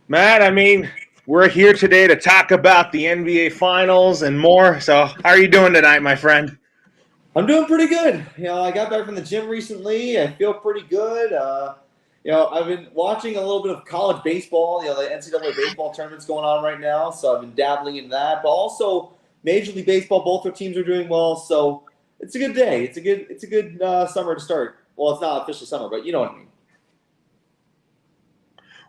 Matt, we're here today to talk about the NBA Finals and more. So, how are you doing tonight, my friend? I'm doing pretty good. I got back from the gym recently. I feel pretty good. I've been watching a little bit of college baseball. The NCAA baseball tournament's going on right now, so I've been dabbling in that. But also Major League Baseball, both their teams are doing well, so it's a good day. It's a good summer to start. Well, it's not officially summer, but you know what I mean.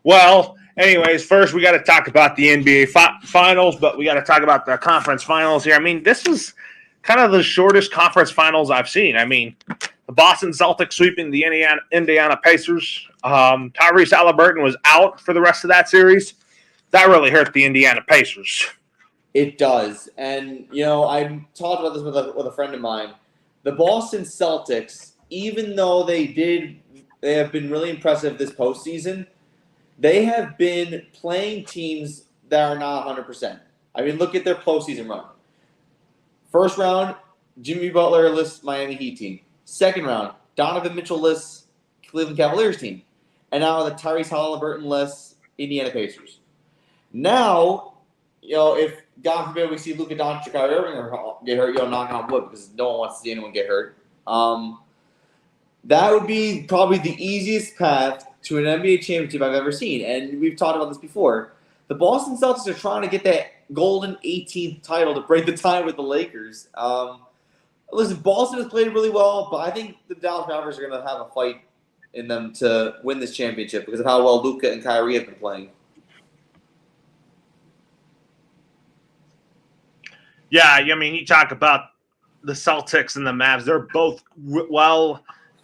Well, anyways, first we got to talk about the NBA Finals, but we got to talk about the conference finals here. This was kind of the shortest conference finals I've seen. The Boston Celtics sweeping the Indiana Pacers. Tyrese Halliburton was out for the rest of that series. That really hurt the Indiana Pacers. It does, and I talked about this with a friend of mine. The Boston Celtics, even though they have been really impressive this postseason. They have been playing teams that are not 100%. Look at their postseason run. First round, Jimmy Butler lists Miami Heat team. Second round, Donovan Mitchell lists Cleveland Cavaliers team. And now the Tyrese Halliburton lists Indiana Pacers. Now, if God forbid we see Luka Doncic or Kyrie Irving get hurt, knock on wood, because no one wants to see anyone get hurt. That would be probably the easiest path to an NBA championship I've ever seen. And we've talked about this before. The Boston Celtics are trying to get that golden 18th title to break the tie with the Lakers. Listen, Boston has played really well, but I think the Dallas Mavericks are going to have a fight in them to win this championship because of how well Luka and Kyrie have been playing. Yeah, you talk about the Celtics and the Mavs. They're both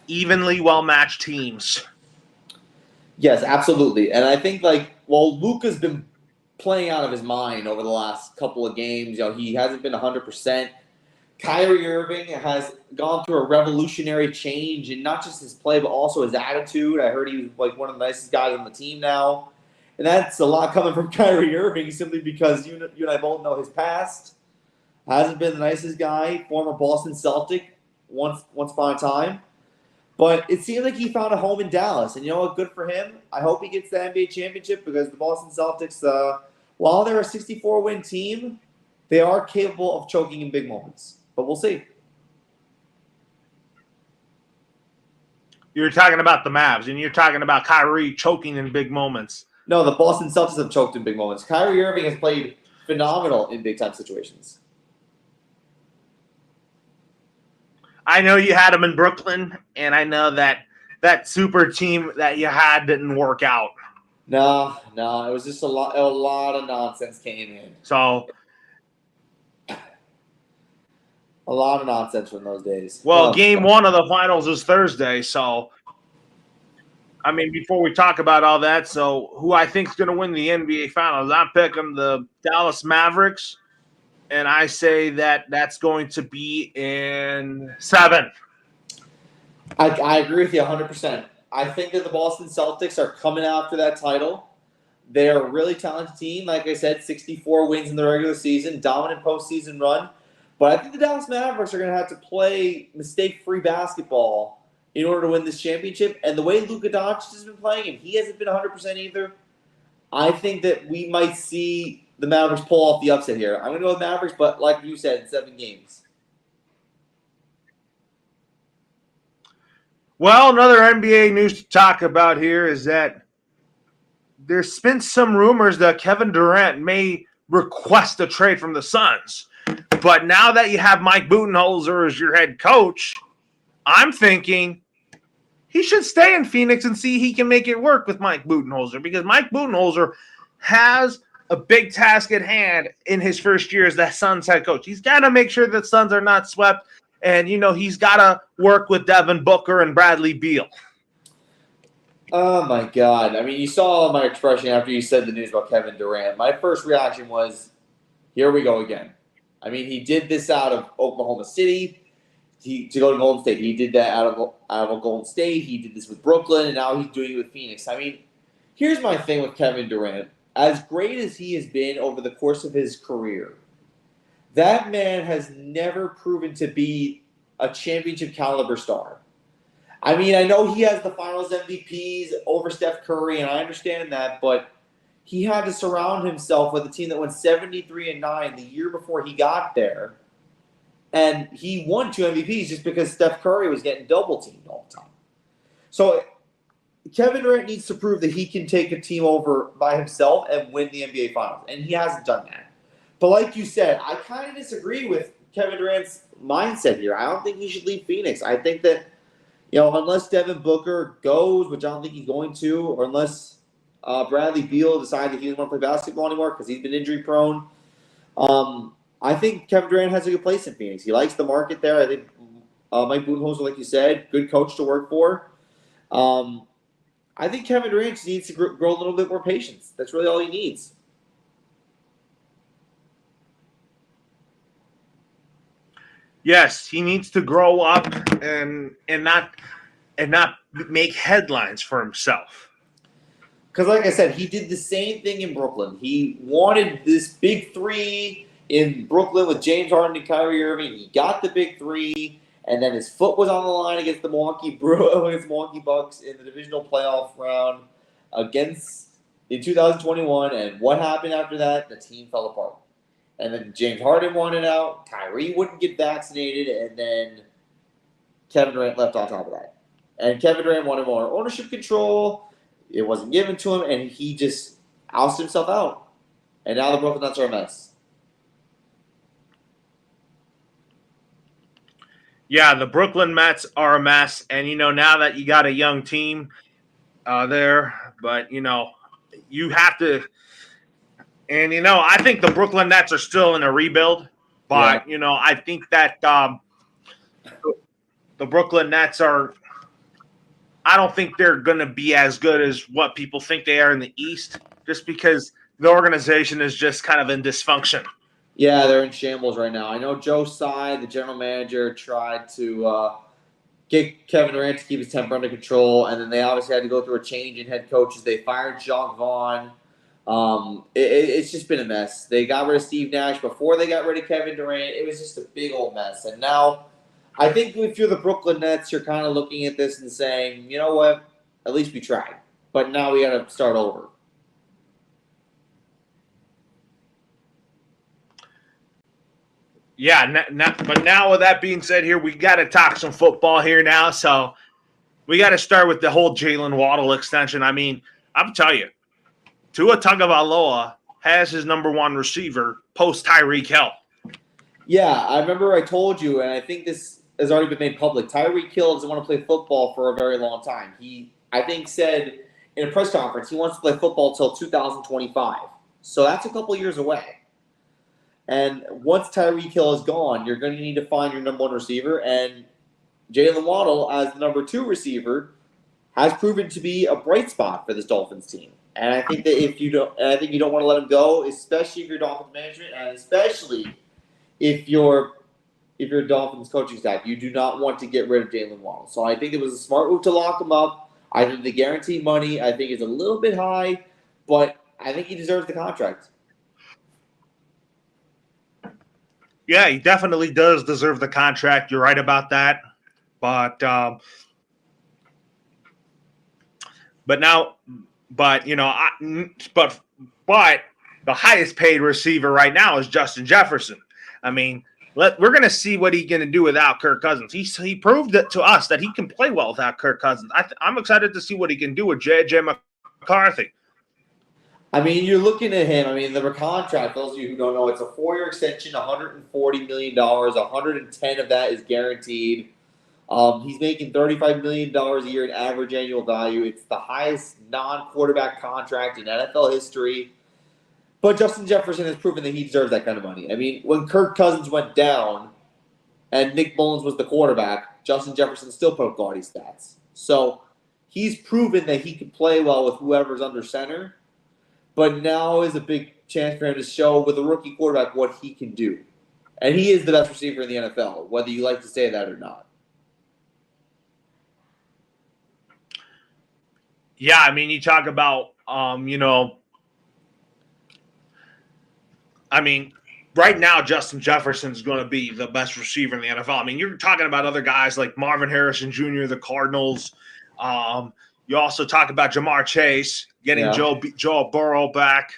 evenly well-matched teams. Yes, absolutely. And I think, Luka's been playing out of his mind over the last couple of games. He hasn't been 100%. Kyrie Irving has gone through a revolutionary change in not just his play, but also his attitude. I heard he was one of the nicest guys on the team now. And that's a lot coming from Kyrie Irving simply because you and I both know his past. Hasn't been the nicest guy, former Boston Celtic once upon a time. But it seems like he found a home in Dallas. And you know what? Good for him. I hope he gets the NBA championship because the Boston Celtics, while they're a 64-win team, they are capable of choking in big moments. But we'll see. You're talking about the Mavs, and you're talking about Kyrie choking in big moments. No, the Boston Celtics have choked in big moments. Kyrie Irving has played phenomenal in big-time situations. I know you had him in Brooklyn, and I know that super team that you had didn't work out. No, it was just a lot of nonsense came in. So, a lot of nonsense from those days. Well, game one of the finals is Thursday, so before we talk about all that, so who I think is going to win the NBA Finals, I'm picking the Dallas Mavericks. And I say that that's going to be in 7. I agree with you 100%. I think that the Boston Celtics are coming after that title. They're a really talented team. Like I said, 64 wins in the regular season, dominant postseason run. But I think the Dallas Mavericks are going to have to play mistake-free basketball in order to win this championship. And the way Luka Doncic has been playing, and he hasn't been 100% either, I think that we might see the Mavericks pull off the upset here. I'm going to go with Mavericks, but like you said, 7 games. Well, another NBA news to talk about here is that there's been some rumors that Kevin Durant may request a trade from the Suns. But now that you have Mike Budenholzer as your head coach, I'm thinking he should stay in Phoenix and see he can make it work with Mike Budenholzer, because Mike Budenholzer has a big task at hand in his first year as the Suns head coach. He's got to make sure that Suns are not swept, and, he's got to work with Devin Booker and Bradley Beal. Oh, my God. You saw my expression after you said the news about Kevin Durant. My first reaction was, here we go again. He did this out of Oklahoma City to go to Golden State. He did that out of Golden State. He did this with Brooklyn, and now he's doing it with Phoenix. Here's my thing with Kevin Durant. As great as he has been over the course of his career, that man has never proven to be a championship caliber star. I know he has the finals MVPs over Steph Curry, and I understand that, but he had to surround himself with a team that went 73-9 the year before he got there. And he won 2 MVPs just because Steph Curry was getting double teamed all the time. So Kevin Durant needs to prove that he can take a team over by himself and win the NBA Finals. And he hasn't done that. But like you said, I kind of disagree with Kevin Durant's mindset here. I don't think he should leave Phoenix. I think that, unless Devin Booker goes, which I don't think he's going to, or unless Bradley Beal decides that he doesn't want to play basketball anymore because he's been injury prone, I think Kevin Durant has a good place in Phoenix. He likes the market there. I think Mike Budenholzer, like you said, good coach to work for. I think Kevin Durant needs to grow a little bit more patience. That's really all he needs. Yes, he needs to grow up and not make headlines for himself. Because, like I said, he did the same thing in Brooklyn. He wanted this big three in Brooklyn with James Harden and Kyrie Irving. He got the big three, and then his foot was on the line against the Milwaukee Bucks in the divisional playoff round in 2021. And what happened after that? The team fell apart. And then James Harden wanted out. Kyrie wouldn't get vaccinated, and then Kevin Durant left on top of that. And Kevin Durant wanted more ownership control. It wasn't given to him, and he just ousted himself out. And now the Brooklyn Nets are a mess. Yeah, the Brooklyn Nets are a mess. And, now that you got a young team there, but, you have to – and, I think the Brooklyn Nets are still in a rebuild. But, I think that the Brooklyn Nets are – I don't think they're going to be as good as what people think they are in the East, just because the organization is just kind of in dysfunction. Yeah, they're in shambles right now. I know Joe Tsai, the general manager, tried to get Kevin Durant to keep his temper under control, and then they obviously had to go through a change in head coaches. They fired Jacques Vaughn. It's just been a mess. They got rid of Steve Nash before they got rid of Kevin Durant. It was just a big old mess. And now I think if you're the Brooklyn Nets, you're kind of looking at this and saying, you know what, at least we tried. But now we got to start over. Yeah, but now with that being said here, we got to talk some football here now. So we got to start with the whole Jalen Waddle extension. I mean, I'm telling you, Tua Tagovailoa has his number one receiver post Tyreek Hill. Yeah, I remember I told you, and I think this has already been made public. Tyreek Hill doesn't want to play football for a very long time. He, I think, said in a press conference he wants to play football until 2025. So that's a couple years away. And once Tyreek Hill is gone, you're going to need to find your number one receiver. And Jalen Waddle, as the number two receiver, has proven to be a bright spot for this Dolphins team. And I think that you don't want to let him go, especially if you're Dolphins management, and especially if you're Dolphins coaching staff. You do not want to get rid of Jalen Waddle. So I think it was a smart move to lock him up. I think the guaranteed money is a little bit high, but I think he deserves the contract. Yeah, he definitely does deserve the contract. You're right about that. But the highest paid receiver right now is Justin Jefferson. I mean, we're going to see what he's going to do without Kirk Cousins. He proved it to us that he can play well without Kirk Cousins. I'm excited to see what he can do with J.J. McCarthy. I mean, you're looking at him. I mean, the contract, those of you who don't know, it's a 4-year extension, $140 million. 110 of that is guaranteed. He's making $35 million a year in average annual value. It's the highest non-quarterback contract in NFL history. But Justin Jefferson has proven that he deserves that kind of money. I mean, when Kirk Cousins went down and Nick Mullins was the quarterback, Justin Jefferson still put up gaudy stats. So he's proven that he can play well with whoever's under center. But now is a big chance for him to show with a rookie quarterback what he can do. And he is the best receiver in the NFL, whether you like to say that or not. Yeah, I mean, you talk about, right now Justin Jefferson's going to be the best receiver in the NFL. I mean, you're talking about other guys like Marvin Harrison Jr., the Cardinals. You also talk about Jamar Chase, getting Joe Burrow back.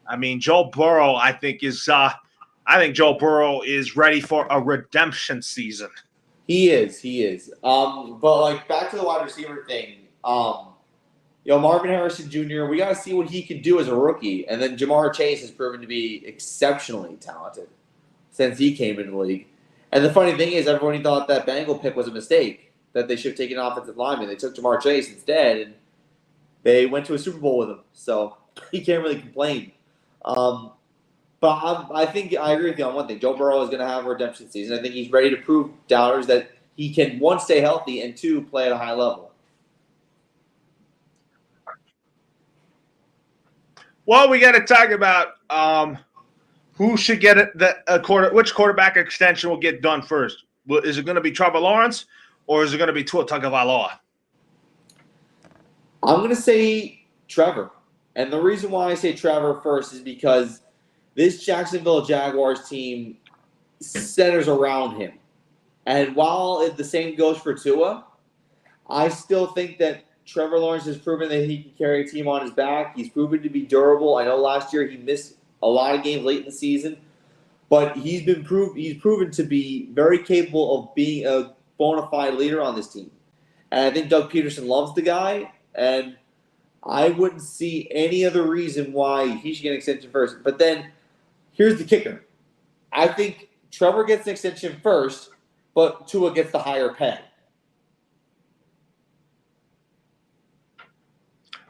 I mean, Joe Burrow, I think Joe Burrow is ready for a redemption season. He is. But like back to the wide receiver thing. Marvin Harrison Jr., we got to see what he can do as a rookie. And then Jamar Chase has proven to be exceptionally talented since he came into the league. And the funny thing is, everybody thought that Bengal pick was a mistake, that they should have taken an offensive lineman. They took Jamar Chase instead, and they went to a Super Bowl with him. So he can't really complain. But I think I agree with you on one thing. Joe Burrow is going to have a redemption season. I think he's ready to prove doubters that he can, one, stay healthy, and two, play at a high level. Well, we got to talk about who should get which quarterback extension will get done first. Is it going to be Trevor Lawrence or is it going to be Tua Tagovailoa? I'm going to say Trevor. And the reason why I say Trevor first is because this Jacksonville Jaguars team centers around him. And while the same goes for Tua, I still think that Trevor Lawrence has proven that he can carry a team on his back. He's proven to be durable. I know last year he missed a lot of games late in the season, but he's proven to be very capable of being a bona fide leader on this team. And I think Doug Peterson loves the guy, and I wouldn't see any other reason why he should get an extension first. But then here's the kicker. I think Trevor gets an extension first, but Tua gets the higher pay.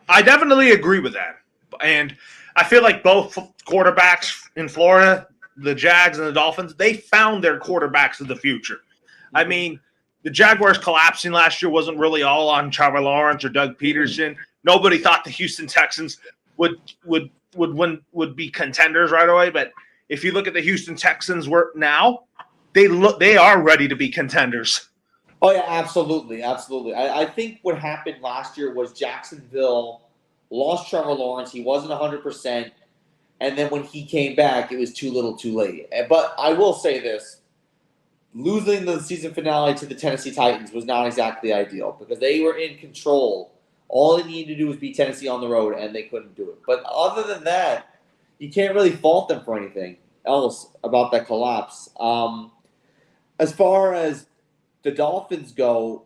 I definitely agree with that. And I feel like both quarterbacks in Florida, the Jags and the Dolphins, they found their quarterbacks of the future. I mean, the Jaguars collapsing last year wasn't really all on Trevor Lawrence or Doug Peterson. Nobody thought the Houston Texans would be contenders right away. But if you look at the Houston Texans now, they are ready to be contenders. Oh, yeah, absolutely. I think what happened last year was Jacksonville lost Trevor Lawrence. He wasn't 100%. And then when he came back, it was too little too late. But I will say this. Losing the season finale to the Tennessee Titans was not exactly ideal because they were in control. All they needed to do was beat Tennessee on the road, and they couldn't do it. But other than that, you can't really fault them for anything else about that collapse. As far as the Dolphins go,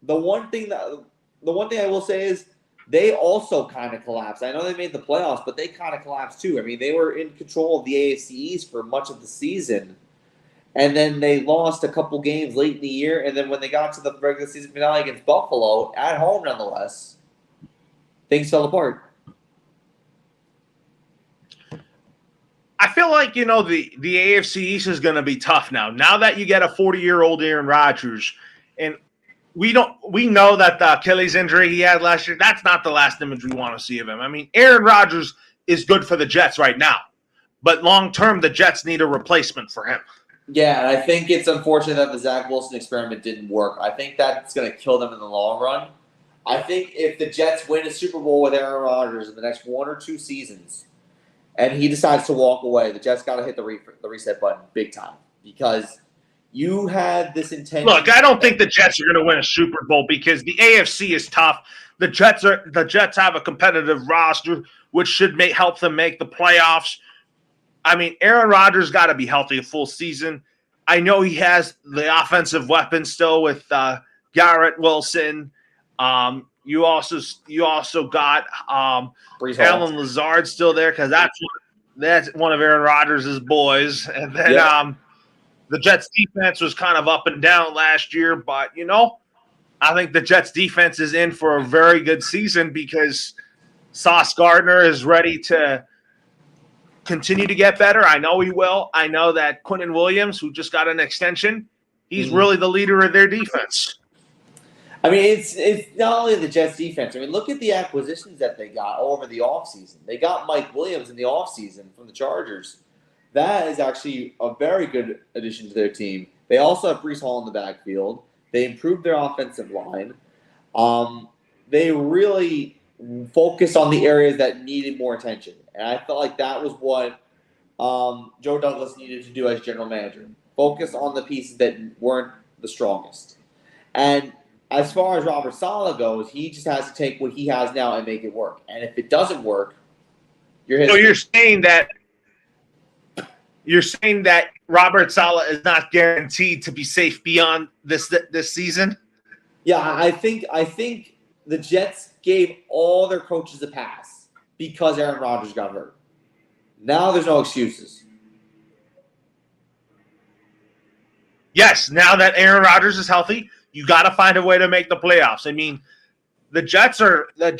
the one thing I will say is they also kind of collapsed. I know they made the playoffs, but they kind of collapsed too. I mean, they were in control of the AFC East for much of the season, and then they lost a couple games late in the year. And then when they got to the regular season finale against Buffalo, at home nonetheless, things fell apart. I feel like, the AFC East is going to be tough now. Now that you get a 40-year-old Aaron Rodgers, and we know that the Achilles injury he had last year, that's not the last image we want to see of him. I mean, Aaron Rodgers is good for the Jets right now, but long-term, the Jets need a replacement for him. Yeah, and I think it's unfortunate that the Zach Wilson experiment didn't work. I think that's going to kill them in the long run. I think if the Jets win a Super Bowl with Aaron Rodgers in the next 1 or 2 seasons, and he decides to walk away, the Jets got to hit the reset button big time because you had this intention. Look, I don't think the Jets are going to win a Super Bowl because the AFC is tough. The Jets have a competitive roster, which should help them make the playoffs. I mean, Aaron Rodgers got to be healthy a full season. I know he has the offensive weapon still with Garrett Wilson. You also got Alan Lazard still there because that's one of Aaron Rodgers' boys. And then the Jets defense was kind of up and down last year, but I think the Jets defense is in for a very good season because Sauce Gardner is ready to continue to get better. I know he will. I know that Quentin Williams, who just got an extension, he's really the leader of their defense. I mean, it's not only the Jets defense. I mean, look at the acquisitions that they got over the offseason. They got Mike Williams in the offseason from the Chargers. That is actually a very good addition to their team. They also have Breece Hall in the backfield. They improved their offensive line. They really focused on the areas that needed more attention. And I felt like that was what Joe Douglas needed to do as general manager. Focus on the pieces that weren't the strongest. And as far as Robert Saleh goes, he just has to take what he has now and make it work. And if it doesn't work, you're his. So you're saying that Robert Saleh is not guaranteed to be safe beyond this season? Yeah, I think the Jets gave all their coaches a pass because Aaron Rodgers got hurt. Now there's no excuses. Yes, now that Aaron Rodgers is healthy, you got to find a way to make the playoffs. I mean, the Jets are a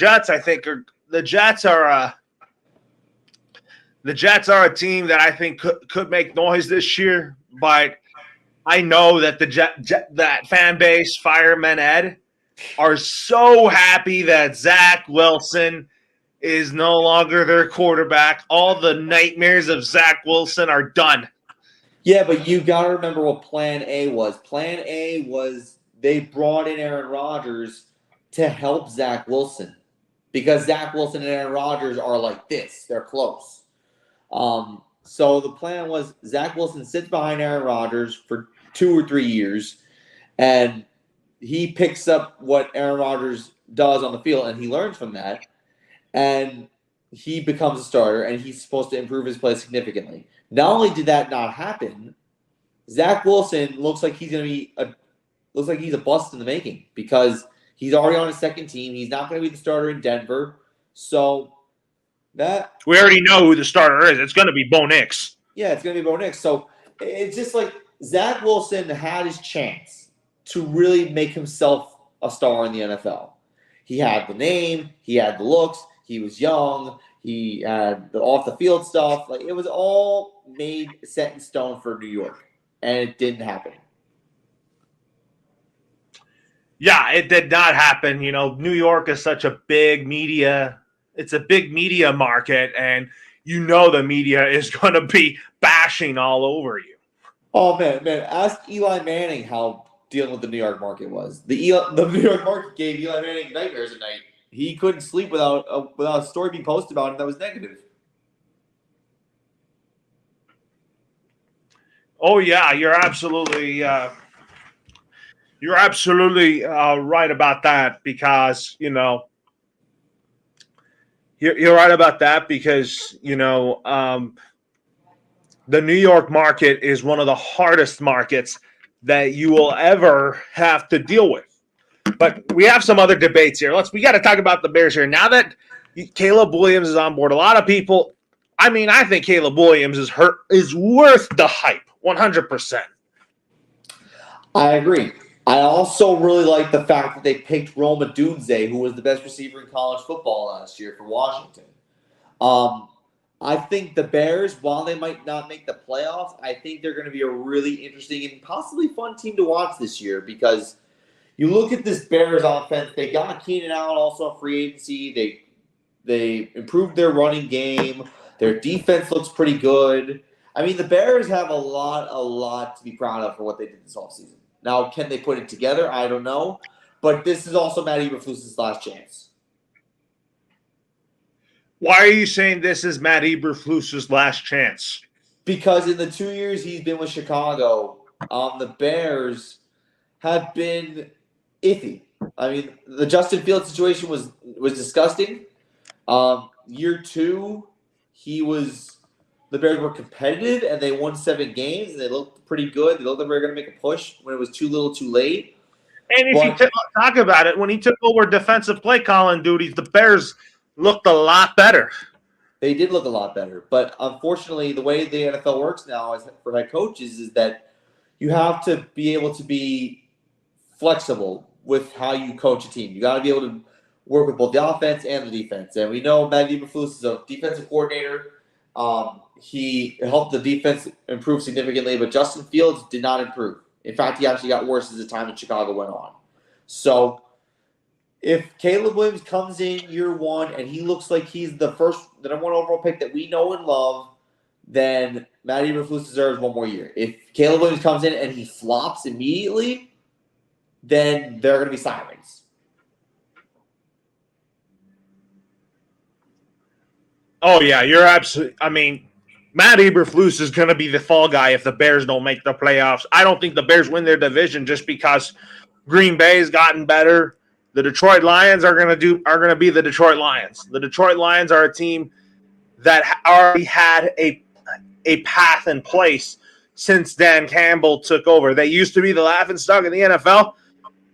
team that I think could make noise this year, but I know that that fan base, Fireman Ed, are so happy that Zach Wilson is no longer their quarterback. All the nightmares of Zach Wilson are done. Yeah, but you got to remember what Plan A was. Plan A was they brought in Aaron Rodgers to help Zach Wilson because Zach Wilson and Aaron Rodgers are like this. They're close. So the plan was Zach Wilson sits behind Aaron Rodgers for 2 or 3 years, and he picks up what Aaron Rodgers does on the field, and he learns from that, and he becomes a starter, and he's supposed to improve his play significantly. Not only did that not happen, Zach Wilson looks like he's a bust in the making because he's already on his second team. He's not going to be the starter in Denver, so that we already know who the starter is. It's going to be Bo Nix. Yeah, it's going to be Bo Nix. So it's just like Zach Wilson had his chance to really make himself a star in the NFL. He had the name, he had the looks, he was young, he had the off the field stuff. Like it was all set in stone for New York, and it didn't happen. Yeah, it did not happen. You know, New York is such a big media. It's a big media market, and you know the media is going to be bashing all over you. Oh man! Ask Eli Manning how dealing with the New York market was. The New York market gave Eli Manning nightmares at night. He couldn't sleep without a story being posted about him that was negative. Oh yeah, you're absolutely right about that because you're right about that because the New York market is one of the hardest markets that you will ever have to deal with. But we have some other debates here. We got to talk about the Bears here. Now that Caleb Williams is on board, a lot of people, I think Caleb Williams is worth the hype, 100%. I agree. I also really like the fact that they picked Rome Odunze, who was the best receiver in college football last year for Washington. I think the Bears, while they might not make the playoffs, I think they're going to be a really interesting and possibly fun team to watch this year because you look at this Bears offense, they got Keenan Allen also on free agency. They improved their running game. Their defense looks pretty good. The Bears have a lot to be proud of for what they did this offseason. Now, can they put it together? I don't know. But this is also Matt Eberflus's last chance. Why are you saying this is Matt Eberflus's last chance? Because in the 2 years he's been with Chicago, the Bears have been iffy. The Justin Fields situation was disgusting. Year 2, the Bears were competitive and they won 7 games and they looked pretty good. They looked like they were going to make a push when it was too little, too late. And if you talk about it, when he took over defensive play calling duties, the Bears looked a lot better. They did look a lot better. But unfortunately, the way the NFL works now for head coaches is that you have to be able to be flexible with how you coach a team. You got to be able to work with both the offense and the defense. And we know Matt Eberflus is a defensive coordinator. He helped the defense improve significantly, but Justin Fields did not improve. In fact, he actually got worse as the time in Chicago went on. So if Caleb Williams comes in year 1 and he looks like he's the number 1 overall pick that we know and love, then Matt Eberflus deserves 1 more year. If Caleb Williams comes in and he flops immediately, then there are going to be sirens. Oh, yeah, you're absolutely – Matt Eberflus is going to be the fall guy if the Bears don't make the playoffs. I don't think the Bears win their division just because Green Bay's gotten better. The Detroit Lions are going to be the Detroit Lions. The Detroit Lions are a team that already had a path in place since Dan Campbell took over. They used to be the laughingstock in the NFL,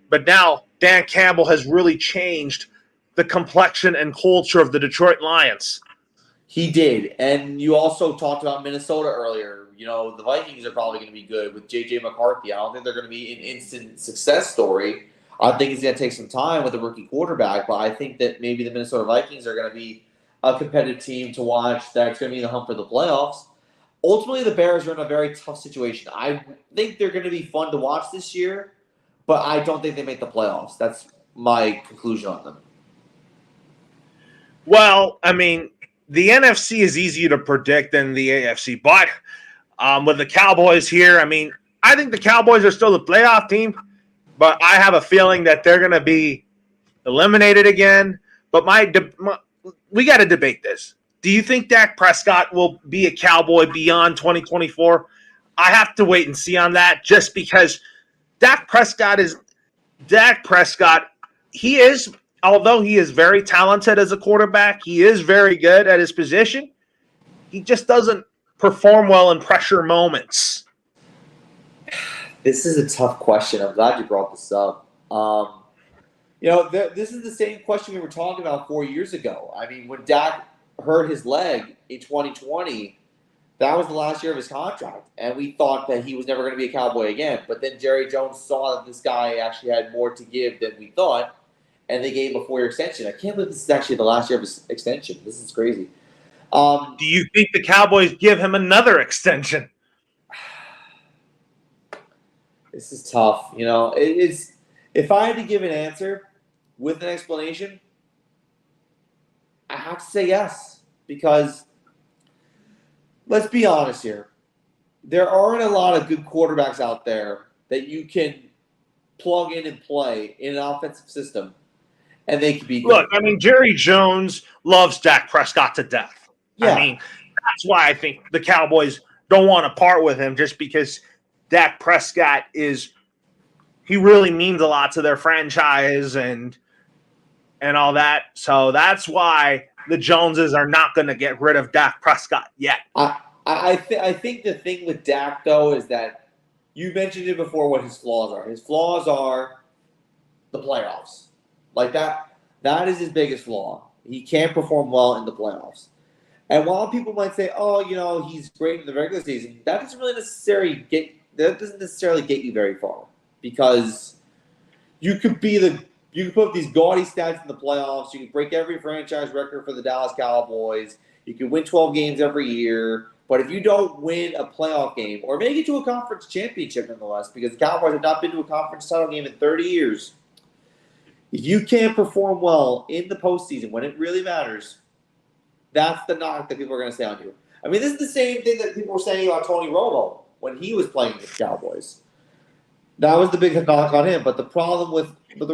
but now Dan Campbell has really changed the complexion and culture of the Detroit Lions. He did. And you also talked about Minnesota earlier. The Vikings are probably going to be good with J.J. McCarthy. I don't think they're going to be an instant success story. I think it's going to take some time with a rookie quarterback, but I think that maybe the Minnesota Vikings are going to be a competitive team to watch that's going to be in the hunt for the playoffs. Ultimately, the Bears are in a very tough situation. I think they're going to be fun to watch this year, but I don't think they make the playoffs. That's my conclusion on them. Well, I mean, the NFC is easier to predict than the AFC, but with the Cowboys here, I mean, I think the Cowboys are still the playoff team, but I have a feeling that they're going to be eliminated again. But we got to debate this. Do you think Dak Prescott will be a Cowboy beyond 2024? I have to wait and see on that, just because Dak Prescott, although he is very talented as a quarterback, he is very good at his position. He just doesn't perform well in pressure moments. This is a tough question. I'm glad you brought this up. This is the same question we were talking about 4 years ago. I mean, when Dak hurt his leg in 2020, that was the last year of his contract, and we thought that he was never going to be a Cowboy again. But then Jerry Jones saw that this guy actually had more to give than we thought, and they gave him a 4-year extension. I can't believe this is actually the last year of his extension. This is crazy. Do you think the Cowboys give him another extension? This is tough. If I had to give an answer with an explanation, I have to say yes, because let's be honest here. There aren't a lot of good quarterbacks out there that you can plug in and play in an offensive system, and they can be good. Look, I mean, Jerry Jones loves Dak Prescott to death. Yeah. I mean, that's why I think the Cowboys don't want to part with him, just because Dak Prescott he really means a lot to their franchise and all that. So that's why the Joneses are not going to get rid of Dak Prescott yet. I think the thing with Dak, though, is that you mentioned it before what his flaws are. His flaws are the playoffs. Like that is his biggest flaw. He can't perform well in the playoffs. And while people might say, he's great in the regular season, that doesn't necessarily get you very far, because you could put these gaudy stats in the playoffs. You can break every franchise record for the Dallas Cowboys. You can win 12 games every year. But if you don't win a playoff game or make it to a conference championship, nonetheless, because the Cowboys have not been to a conference title game in 30 years, if you can't perform well in the postseason when it really matters, that's the knock that people are going to say on you. I mean, this is the same thing that people were saying about Tony Romo when he was playing with the Cowboys. That was the big knock on him. But the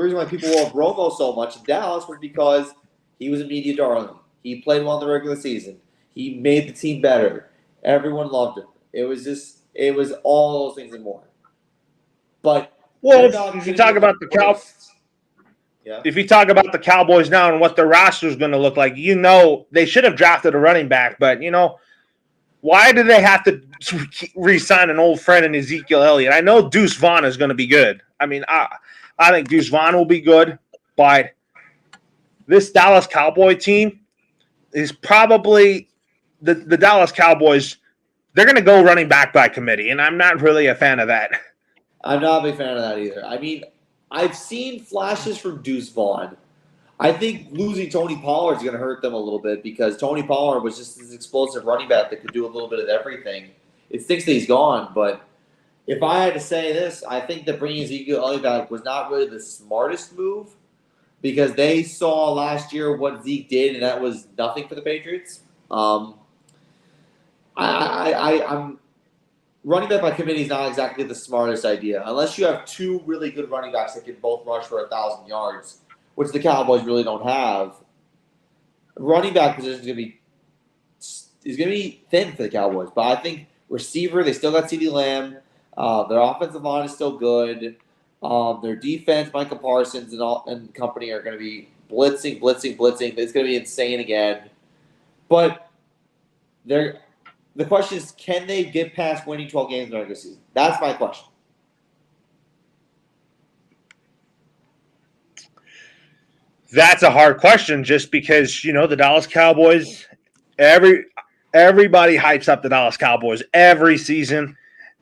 reason why people love Romo so much in Dallas was because he was a media darling. He played well in the regular season. He made the team better. Everyone loved him. It was all those things and more. But if you talk about the Cowboys, if you talk about the Cowboys now and what their roster is going to look like, they should have drafted a running back, but why do they have to re-sign an old friend in Ezekiel Elliott? I know Deuce Vaughn is going to be good. I mean, I think Deuce Vaughn will be good, but this Dallas Cowboy team is probably the Dallas Cowboys. They're going to go running back by committee, and I'm not really a fan of that. I'm not a big fan of that either. I mean, I've seen flashes from Deuce Vaughn. I think losing Tony Pollard is going to hurt them a little bit, because Tony Pollard was just this explosive running back that could do a little bit of everything. It stinks that he's gone, but if I had to say this, I think that bringing Ezekiel Elliott back was not really the smartest move, because they saw last year what Zeke did, and that was nothing for the Patriots. I'm running back by committee is not exactly the smartest idea, unless you have two really good running backs that can both rush for 1,000 yards, which the Cowboys really don't have. Running back position is going to be thin for the Cowboys, but I think receiver, they still got CeeDee Lamb. Their offensive line is still good. Their defense, Michael Parsons and company are going to be blitzing. It's going to be insane again. But the question is, can they get past winning 12 games in the regular season? That's my question. That's a hard question just because, the Dallas Cowboys, everybody hypes up the Dallas Cowboys every season,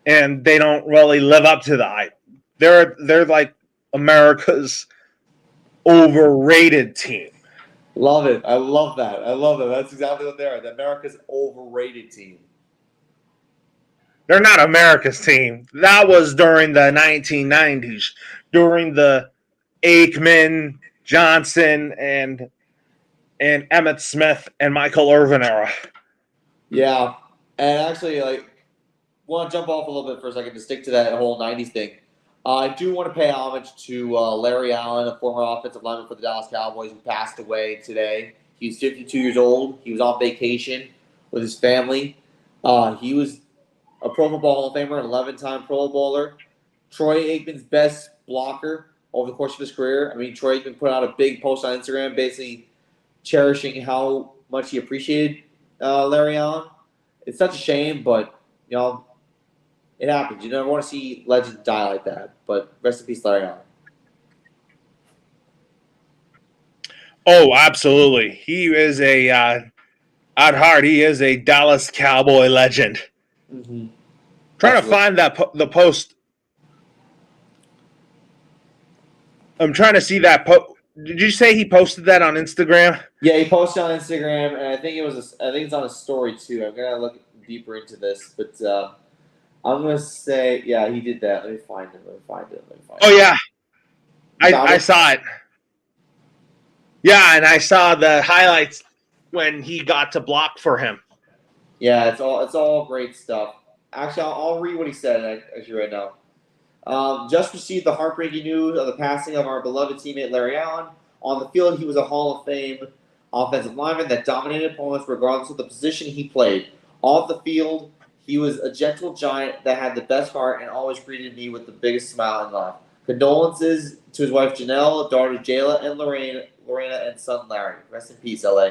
and they don't really live up to the hype. They're like America's overrated team. Love it. I love that. That's exactly what they are. The America's overrated team. They're not America's team. That was during the 1990s, during the Aikman, Johnson, and Emmitt Smith and Michael Irvin era. Yeah, and actually, want to jump off a little bit for a second to stick to that whole '90s thing. I do want to pay homage to Larry Allen, a former offensive lineman for the Dallas Cowboys, who passed away today. He's 52 years old. He was on vacation with his family. He was a Pro Football Hall of Famer, an 11-time Pro Bowler. Troy Aikman's best blocker over the course of his career. I mean, Troy Aikman put out a big post on Instagram basically cherishing how much he appreciated Larry Allen. It's such a shame, but, it happens. You never want to see legends die like that. But rest in peace, Larry Allen. Oh, absolutely. He is at heart, he is a Dallas Cowboy legend. Mm-hmm. Trying to find the post. I'm trying to see that post. Did you say he posted that on Instagram? Yeah, he posted on Instagram, and I think it's on a story too. I'm gonna look deeper into this, but I'm gonna say, yeah, he did that. Let me find it. Oh yeah, I saw it. Yeah, and I saw the highlights when he got to block for him. Yeah, it's all great stuff. Actually, I'll read what he said actually right now. Just received the heartbreaking news of the passing of our beloved teammate Larry Allen. On the field, he was a Hall of Fame offensive lineman that dominated opponents regardless of the position he played. Off the field, he was a gentle giant that had the best heart and always greeted me with the biggest smile in life. Condolences to his wife Janelle, daughter Jayla, and Lorena, and son Larry. Rest in peace, LA.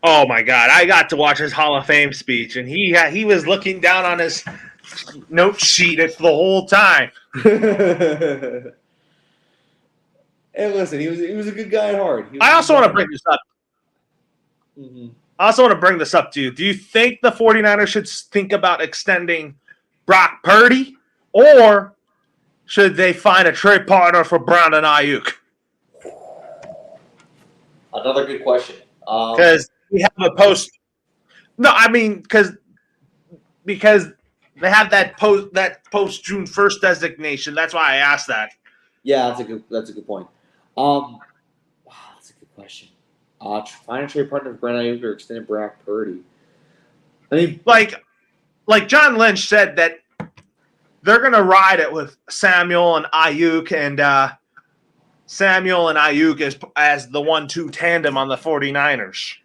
Oh my God! I got to watch his Hall of Fame speech, and he was looking down on his note sheet the whole time. Hey, listen, he was a good guy at heart. I also want to bring this up. Mm-hmm. I also want to bring this up to you. Do you think the 49ers should think about extending Brock Purdy, or should they find a trade partner for Brown and Ayuk? Another good question. Because we have a post. No, I mean because they have that post June 1st designation. That's why I asked that. Yeah, that's a good point. Wow, that's a good question. Find a trade partner for Brandon Ayuk or extended Brock Purdy. I mean, like John Lynch said that they're gonna ride it with Samuel and Ayuk, and Samuel and Ayuk as the 1-2 tandem on the 49ers.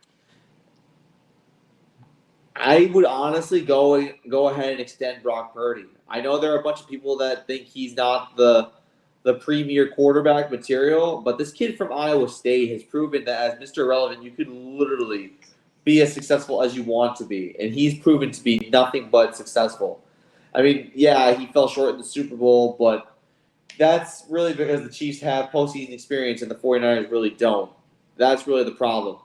I would honestly go ahead and extend Brock Purdy. I know there are a bunch of people that think he's not the premier quarterback material, but this kid from Iowa State has proven that as Mr. Irrelevant, you could literally be as successful as you want to be, and he's proven to be nothing but successful. I mean, yeah, he fell short in the Super Bowl, but that's really because the Chiefs have postseason experience and the 49ers really don't. That's really the problem.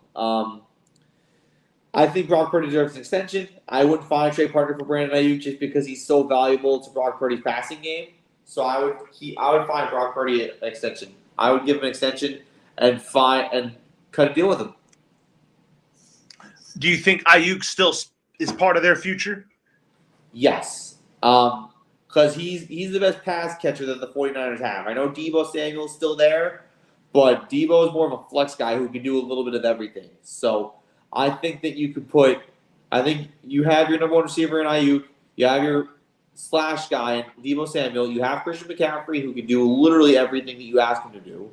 I think Brock Purdy deserves an extension. I wouldn't find a trade partner for Brandon Ayuk just because he's so valuable to Brock Purdy's passing game. So I would find Brock Purdy an extension. I would give him an extension and cut a deal with him. Do you think Ayuk still is part of their future? Yes. Because he's the best pass catcher that the 49ers have. I know Deebo Samuel's still there, but Deebo is more of a flex guy who can do a little bit of everything. So I think that you could I think you have your number one receiver in Ayuk. You have your slash guy, Deebo Samuel. You have Christian McCaffrey, who can do literally everything that you ask him to do.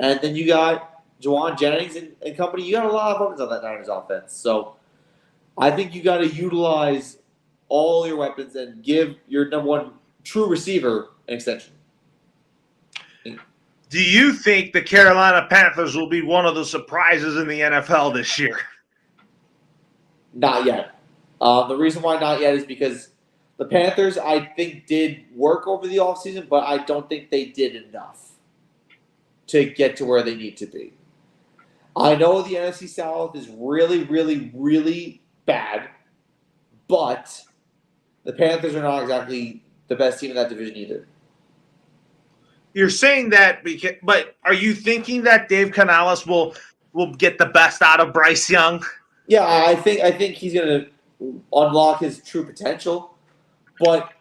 And then you got Juwan Jennings and company. You got a lot of weapons on that Niners offense. So I think you got to utilize all your weapons and give your number one true receiver an extension. Do you think the Carolina Panthers will be one of the surprises in the NFL this year? Not yet. The reason why not yet is because the Panthers, I think, did work over the offseason, but I don't think they did enough to get to where they need to be. I know the NFC South is really, really, really bad, but the Panthers are not exactly the best team in that division either. You're saying that, but are you thinking that Dave Canales will get the best out of Bryce Young? Yeah, I think he's going to unlock his true potential, but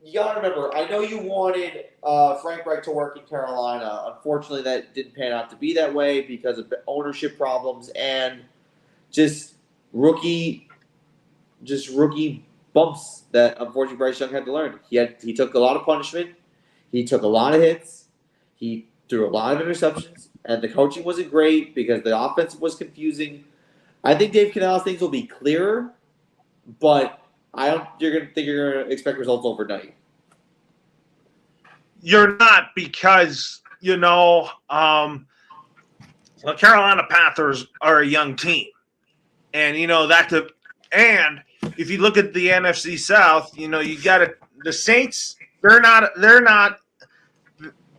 you got to remember, I know you wanted Frank Reich to work in Carolina. Unfortunately, that didn't pan out to be that way because of ownership problems and just rookie bumps that unfortunately Bryce Young had to learn. He took a lot of punishment. He took a lot of hits. He threw a lot of interceptions, and the coaching wasn't great because the offense was confusing. I think Dave Canales things will be clearer, but I don't. You're going to expect results overnight. You're not, because the Carolina Panthers are a young team, and and if you look at the NFC South, you got the Saints.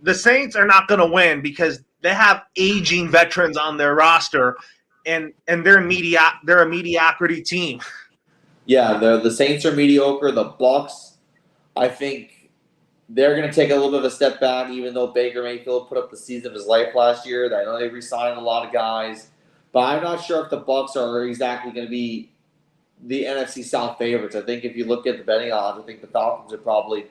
The Saints are not going to win because they have aging veterans on their roster, and they're a mediocrity team. Yeah, the Saints are mediocre. The Bucs, I think they're going to take a little bit of a step back, even though Baker Mayfield put up the season of his life last year. I know they re-signed a lot of guys, but I'm not sure if the Bucs are exactly going to be the NFC South favorites. I think if you look at the betting odds, I think the Falcons are probably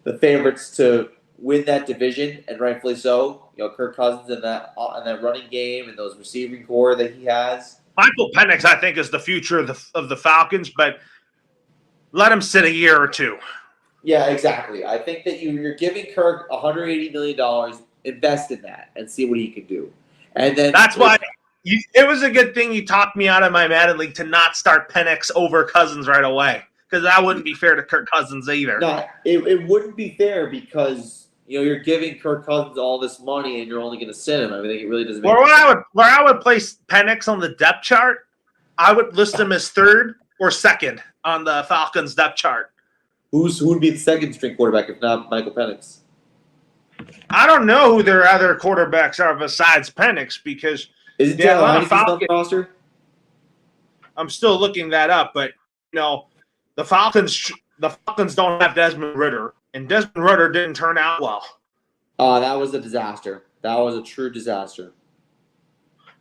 the favorites to win that division, and rightfully so. Kirk Cousins and that running game and those receiving core that he has. Michael Penix, I think, is the future of the Falcons, but let him sit a year or two. Yeah, exactly. I think that you're giving Kirk $180 million, invest in that, and see what he can do. And then that's why it was a good thing you talked me out of my Madden League to not start Penix over Cousins right away, because that wouldn't be fair to Kirk Cousins either. No, it wouldn't be fair because you're giving Kirk Cousins all this money and you're only going to sit him. I mean, it really doesn't make sense. Where I would place Penix on the depth chart, I would list him as third or second on the Falcons depth chart. Who would be the second string quarterback if not Michael Penix? I don't know who their other quarterbacks are besides Penix, because is it Taylor Heinicke's on the roster? I'm still looking that up, but the Falcons don't have Desmond Ridder, and Desmond Ridder didn't turn out well. That was a disaster. That was a true disaster.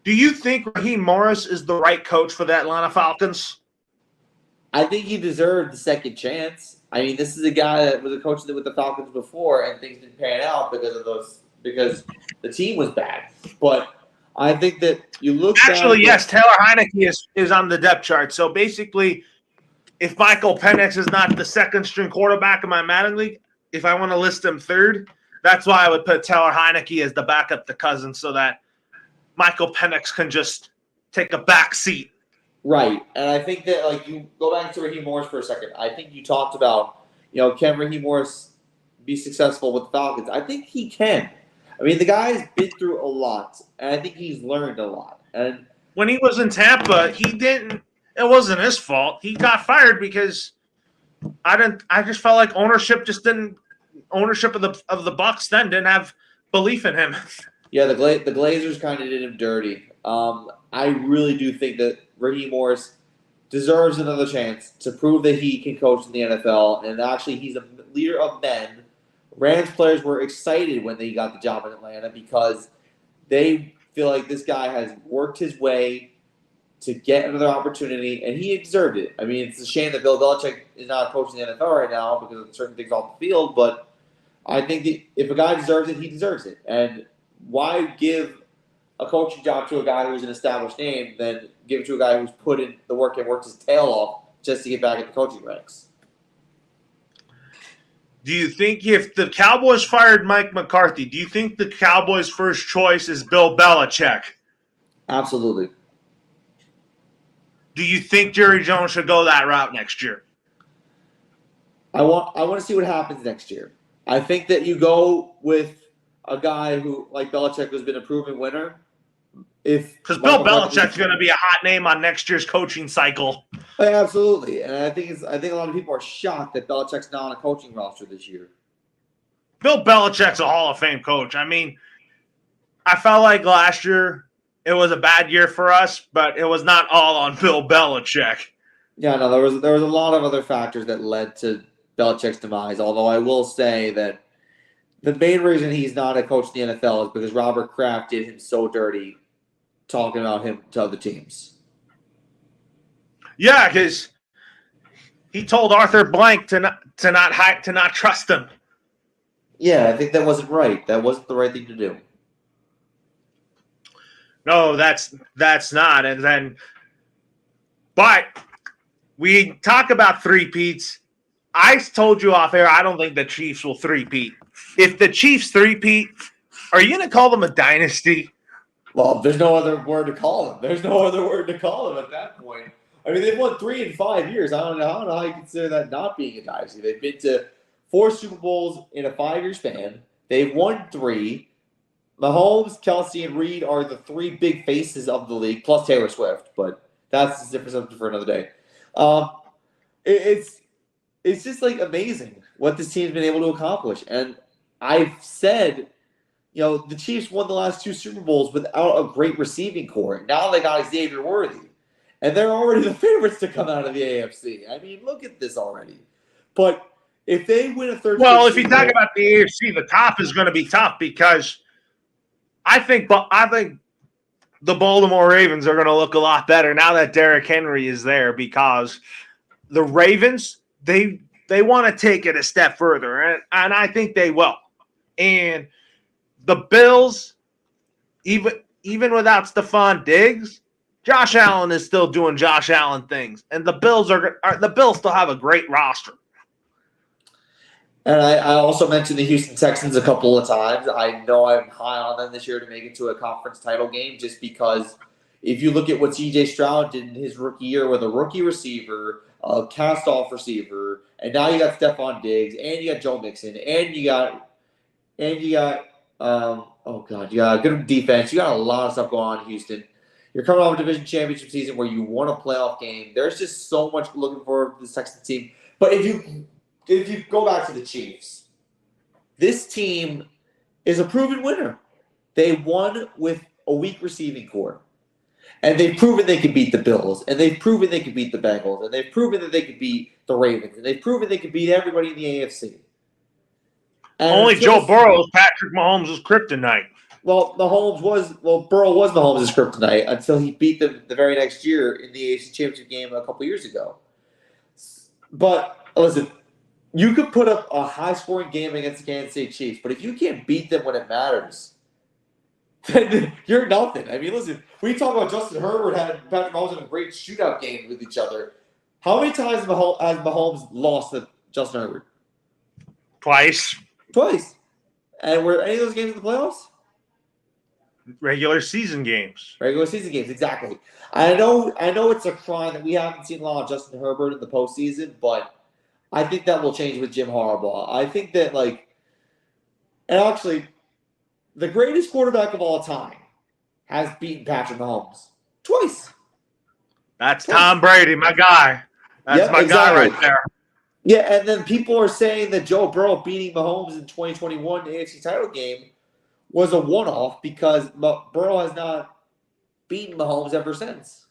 Do you think Raheem Morris is the right coach for the Atlanta Falcons? I think he deserved the second chance. I mean, this is a guy that was a coach with the Falcons before, and things didn't pan out because the team was bad. But I think that you look actually, yes, Taylor Heinicke is on the depth chart. So basically, if Michael Penix is not the second string quarterback in my Madden League, if I want to list him third, that's why I would put Taylor Heinicke as the backup to Cousins, so that Michael Penix can just take a back seat. Right. And I think that, you go back to Raheem Morris for a second. I think you talked about, can Raheem Morris be successful with the Falcons? I think he can. I mean, the guy's been through a lot, and I think he's learned a lot. And when he was in Tampa, it wasn't his fault. He got fired because I just felt like ownership of the Bucs then didn't have belief in him. Yeah, the Glazers kind of did him dirty. I really do think that Raheem Morris deserves another chance to prove that he can coach in the NFL, and actually he's a leader of men. Rams players were excited when they got the job in Atlanta because they feel like this guy has worked his way to get another opportunity, and he deserved it. I mean, it's a shame that Bill Belichick is not coaching the NFL right now because of certain things off the field, but I think that if a guy deserves it, he deserves it. And why give a coaching job to a guy who's an established name than give it to a guy who's put in the work and worked his tail off just to get back in the coaching ranks? Do you think if the Cowboys fired Mike McCarthy, do you think the Cowboys' first choice is Bill Belichick? Absolutely. Do you think Jerry Jones should go that route next year? I want to see what happens next year. I think that you go with a guy who, like Belichick, who's been a proven winner. If Because Mike Bill McCarthy, Belichick's going to be a hot name on next year's coaching cycle. absolutely, and I think a lot of people are shocked that Belichick's not on a coaching roster this year. Bill Belichick's a Hall of Fame coach. I mean, I felt like last year it was a bad year for us, but it was not all on Bill Belichick. Yeah, no, there was a lot of other factors that led to Belichick's demise. Although I will say that the main reason he's not a coach in the NFL is because Robert Kraft did him so dirty talking about him to other teams. Yeah, because he told Arthur Blank to not trust him. Yeah, I think that wasn't right. That wasn't the right thing to do. No, that's not. And then, but we talk about three-peats. I told you off air, I don't think the Chiefs will three-peat. If the Chiefs three-peat, are you going to call them a dynasty? Well, there's no other word to call them. There's no other word to call them at that point. I mean, they've won 3 in 5 years. I don't know how you consider that not being a dynasty. They've been to 4 Super Bowls in a 5-year span. They've won 3. Mahomes, Kelsey, and Reed are the 3 big faces of the league, plus Taylor Swift. But that's a different subject for another day. It's just like amazing what this team's been able to accomplish. And I've said, the Chiefs won the last 2 Super Bowls without a great receiving core. Now they got Xavier Worthy. And they're already the favorites to come out of the AFC. I mean, look at this already. But if they win a third, well, if you talk about the AFC, the top is going to be tough because I think the Baltimore Ravens are going to look a lot better now that Derrick Henry is there because the Ravens they want to take it a step further, and I think they will. And the Bills, even without Stephon Diggs, Josh Allen is still doing Josh Allen things, and the Bills still have a great roster. And I also mentioned the Houston Texans a couple of times. I know I'm high on them this year to make it to a conference title game just because if you look at what C.J. Stroud did in his rookie year with a rookie receiver, a cast-off receiver, and now you got Stephon Diggs, and you got Joe Mixon, and you got you got a good defense. You got a lot of stuff going on in Houston. You're coming off a division championship season where you won a playoff game. There's just so much looking for this Texans team. But if you go back to the Chiefs, this team is a proven winner. They won with a weak receiving core. And they've proven they can beat the Bills. And they've proven they can beat the Bengals. And they've proven that they can beat the Ravens. And they've proven they can beat everybody in the AFC. And only Joe Burrow is Patrick Mahomes' kryptonite. Well, Burrow was Mahomes' kryptonite until he beat them the very next year in the AFC Championship game a couple years ago. But listen, you could put up a high-scoring game against the Kansas City Chiefs, but if you can't beat them when it matters, then you're nothing. I mean, listen, we talk about Justin Herbert had Patrick Mahomes in a great shootout game with each other. How many times has Mahomes lost to Justin Herbert? Twice. And were any of those games in the playoffs? Regular season games, exactly. I know it's a crime that we haven't seen a lot of Justin Herbert in the postseason, but I think that will change with Jim Harbaugh. I think that, and actually, the greatest quarterback of all time has beaten Patrick Mahomes twice. That's Tom Brady, my guy. That's my guy right there. Yeah, and then people are saying that Joe Burrow beating Mahomes in 2021 AFC title game was a one-off because Burrow has not beaten Mahomes ever since.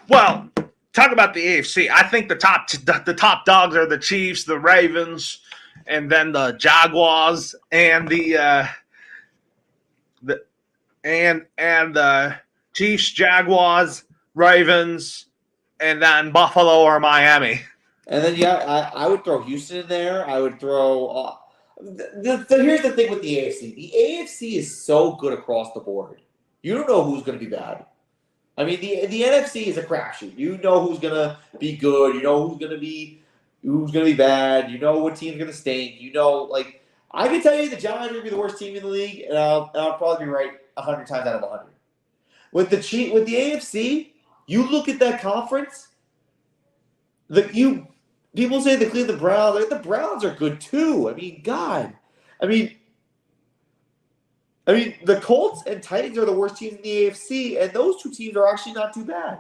Well, talk about the AFC. I think the top dogs are the Chiefs, the Ravens, and then the Jaguars and the Chiefs, Jaguars, Ravens, and then Buffalo or Miami. And then I would throw Houston in there. I would throw. Here's the thing with the AFC. The AFC is so good across the board. You don't know who's going to be bad. I mean, the NFC is a crapshoot. You know who's going to be good. You know who's going to be bad. You know what team's going to stink. I can tell you the Giants are going to be the worst team in the league, and I'll probably be right 100 times out of 100. With the AFC, you look at that conference. people say the Cleveland Browns. Like, the Browns are good too. I mean, God. I mean, the Colts and Titans are the worst teams in the AFC, and those two teams are actually not too bad.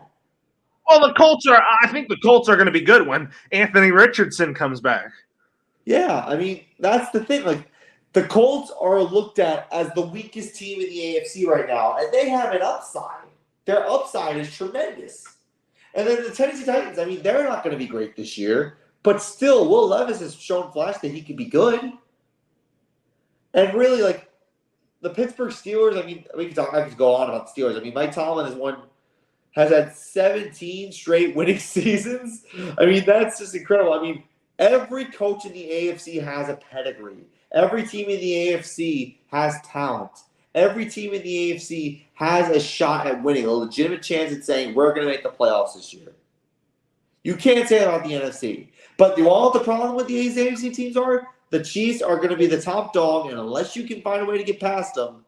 Well, I think the Colts are going to be good when Anthony Richardson comes back. Yeah, I mean, that's the thing. Like, the Colts are looked at as the weakest team in the AFC right now, and they have an upside. Their upside is tremendous. And then the Tennessee Titans, I mean, they're not going to be great this year, but still, Will Levis has shown flash that he can be good. And really, like, the Pittsburgh Steelers, I mean, I could go on about the Steelers. I mean, Mike Tomlin has had 17 straight winning seasons. I mean, that's just incredible. I mean, every coach in the AFC has a pedigree. Every team in the AFC has talent. Every team in the AFC has a shot at winning, a legitimate chance at saying, we're going to make the playoffs this year. You can't say that about the NFC. But you all the problem with the AFC teams are? The Chiefs are going to be the top dog, and unless you can find a way to get past them,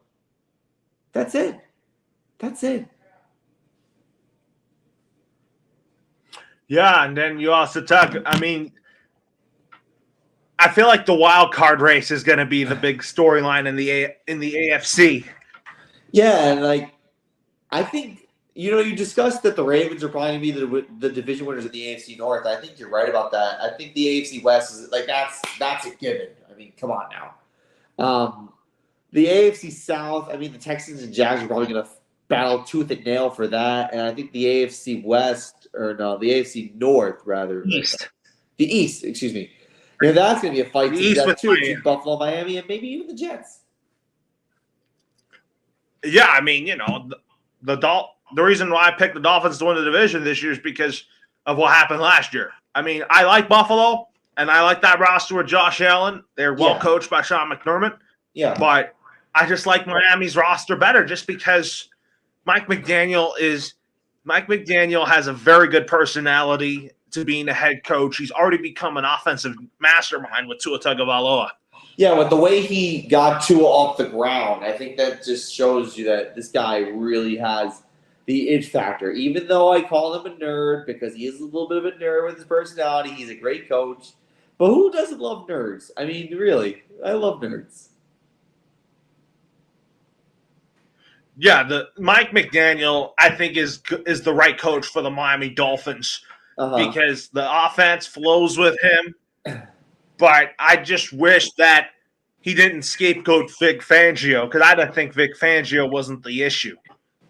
that's it. That's it. Yeah, and then you also talk. I mean, I feel like the wild card race is going to be the big storyline in the AFC. Yeah, and like, I think you discussed that the Ravens are probably going to be the division winners of the AFC North. I think you're right about that. I think the AFC West is like that's a given. I mean, come on now. The AFC South. I mean, the Texans and Jags are probably going to battle tooth and nail for that, and I think the AFC the AFC North rather. East. The East, excuse me. Yeah, that's going to be a fight between Buffalo, Miami, and maybe even the Jets. Yeah, I mean, the reason why I picked the Dolphins to win the division this year is because of what happened last year. I mean, I like Buffalo, and I like that roster with Josh Allen. They're well coached by Sean McDermott. Yeah. But I just like Miami's roster better just because Mike McDaniel has a very good personality to being a head coach. He's already become an offensive mastermind with Tua Tagovailoa. Yeah, with the way he got Tua off the ground, I think that just shows you that this guy really has the it factor. Even though I call him a nerd because he is a little bit of a nerd with his personality, he's a great coach. But who doesn't love nerds? I mean, really, I love nerds. Yeah, the Mike McDaniel, I think, is the right coach for the Miami Dolphins because the offense flows with him. But I just wish that he didn't scapegoat Vic Fangio because I don't think Vic Fangio wasn't the issue.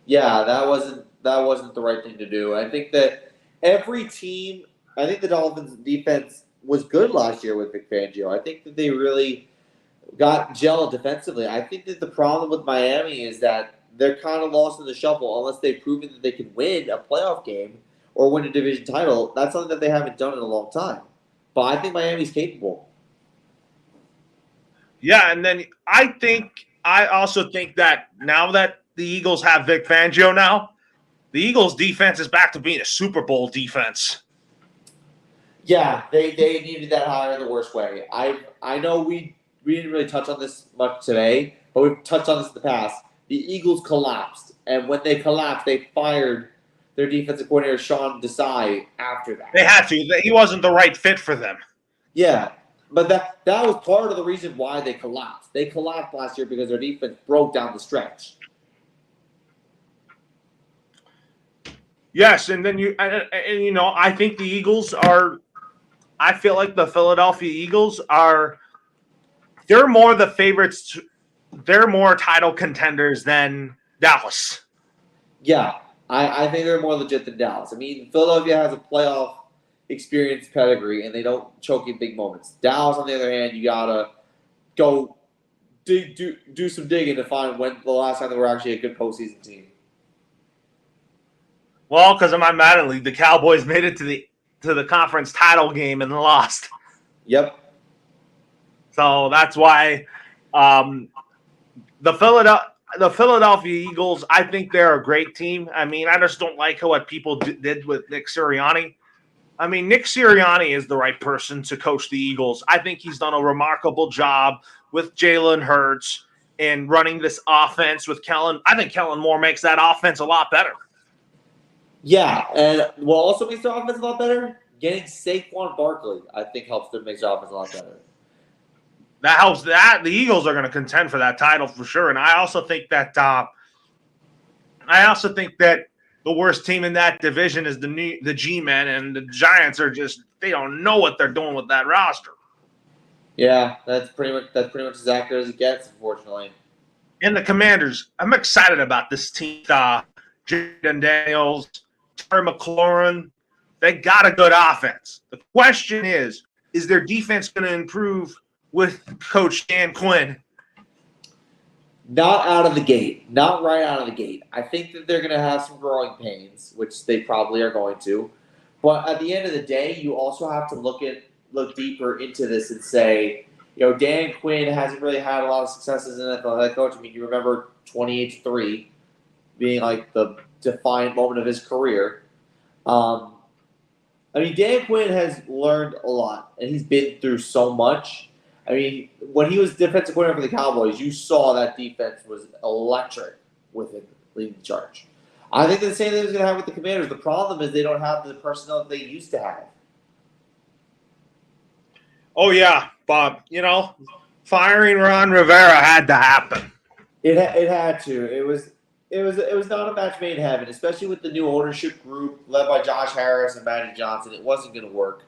Yeah, that wasn't the right thing to do. I think that every team, I think the Dolphins' defense was good last year with Vic Fangio. I think that they really got gelled defensively. I think that the problem with Miami is that they're kind of lost in the shuffle unless they've proven that they can win a playoff game or win a division title. That's something that they haven't done in a long time. But I think Miami's capable. Yeah, and then I also think that now that the Eagles have Vic Fangio now, the Eagles' defense is back to being a Super Bowl defense. Yeah, they needed that hire in the worst way. I know we didn't really touch on this much today, but we've touched on this in the past. The Eagles collapsed, and when they collapsed, they fired their defensive coordinator, Sean Desai, after that. They had to. He wasn't the right fit for them. Yeah, but that was part of the reason why they collapsed. They collapsed last year because their defense broke down the stretch. Yes, and then I think the Eagles are – I feel like the Philadelphia Eagles are – they're more the favorites – they're more title contenders than Dallas. Yeah, I think they're more legit than Dallas. I mean, Philadelphia has a playoff experience pedigree, and they don't choke in big moments. Dallas, on the other hand, you got to go do some digging to find when the last time they were actually a good postseason team. Well, because of my Madden League, the Cowboys made it to the conference title game and lost. Yep. So that's why the Philadelphia Eagles, I think they're a great team. I mean, I just don't like what people did with Nick Sirianni. I mean, Nick Sirianni is the right person to coach the Eagles. I think he's done a remarkable job with Jalen Hurts and running this offense with Kellen. I think Kellen Moore makes that offense a lot better. Yeah, and what also makes the offense a lot better? getting Saquon Barkley, I think, helps them make their offense a lot better. That helps. That the Eagles are going to contend for that title for sure. And I also think that the worst team in that division is the G-men, and the Giants are just they don't know what they're doing with that roster. Yeah, that's pretty much as accurate as it gets, unfortunately. And the Commanders, I'm excited about this team. Jaden Daniels, Terry McLaurin, they got a good offense. The question is their defense going to improve with Coach Dan Quinn? Not out of the gate. Not right out of the gate. I think that they're going to have some growing pains, which they probably are going to. But at the end of the day, you also have to look deeper into this and say, Dan Quinn hasn't really had a lot of successes as an NFL head coach. I mean, you remember 28-3 being like the defiant moment of his career. Dan Quinn has learned a lot, and he's been through so much. I mean, when he was defensive coordinator for the Cowboys, you saw that defense was electric with him leading the charge. I think the same thing is going to happen with the Commanders. The problem is they don't have the personnel that they used to have. Oh yeah, Bob. Firing Ron Rivera had to happen. It had to. It was not a match made in heaven, especially with the new ownership group led by Josh Harris and Matty Johnson. It wasn't going to work.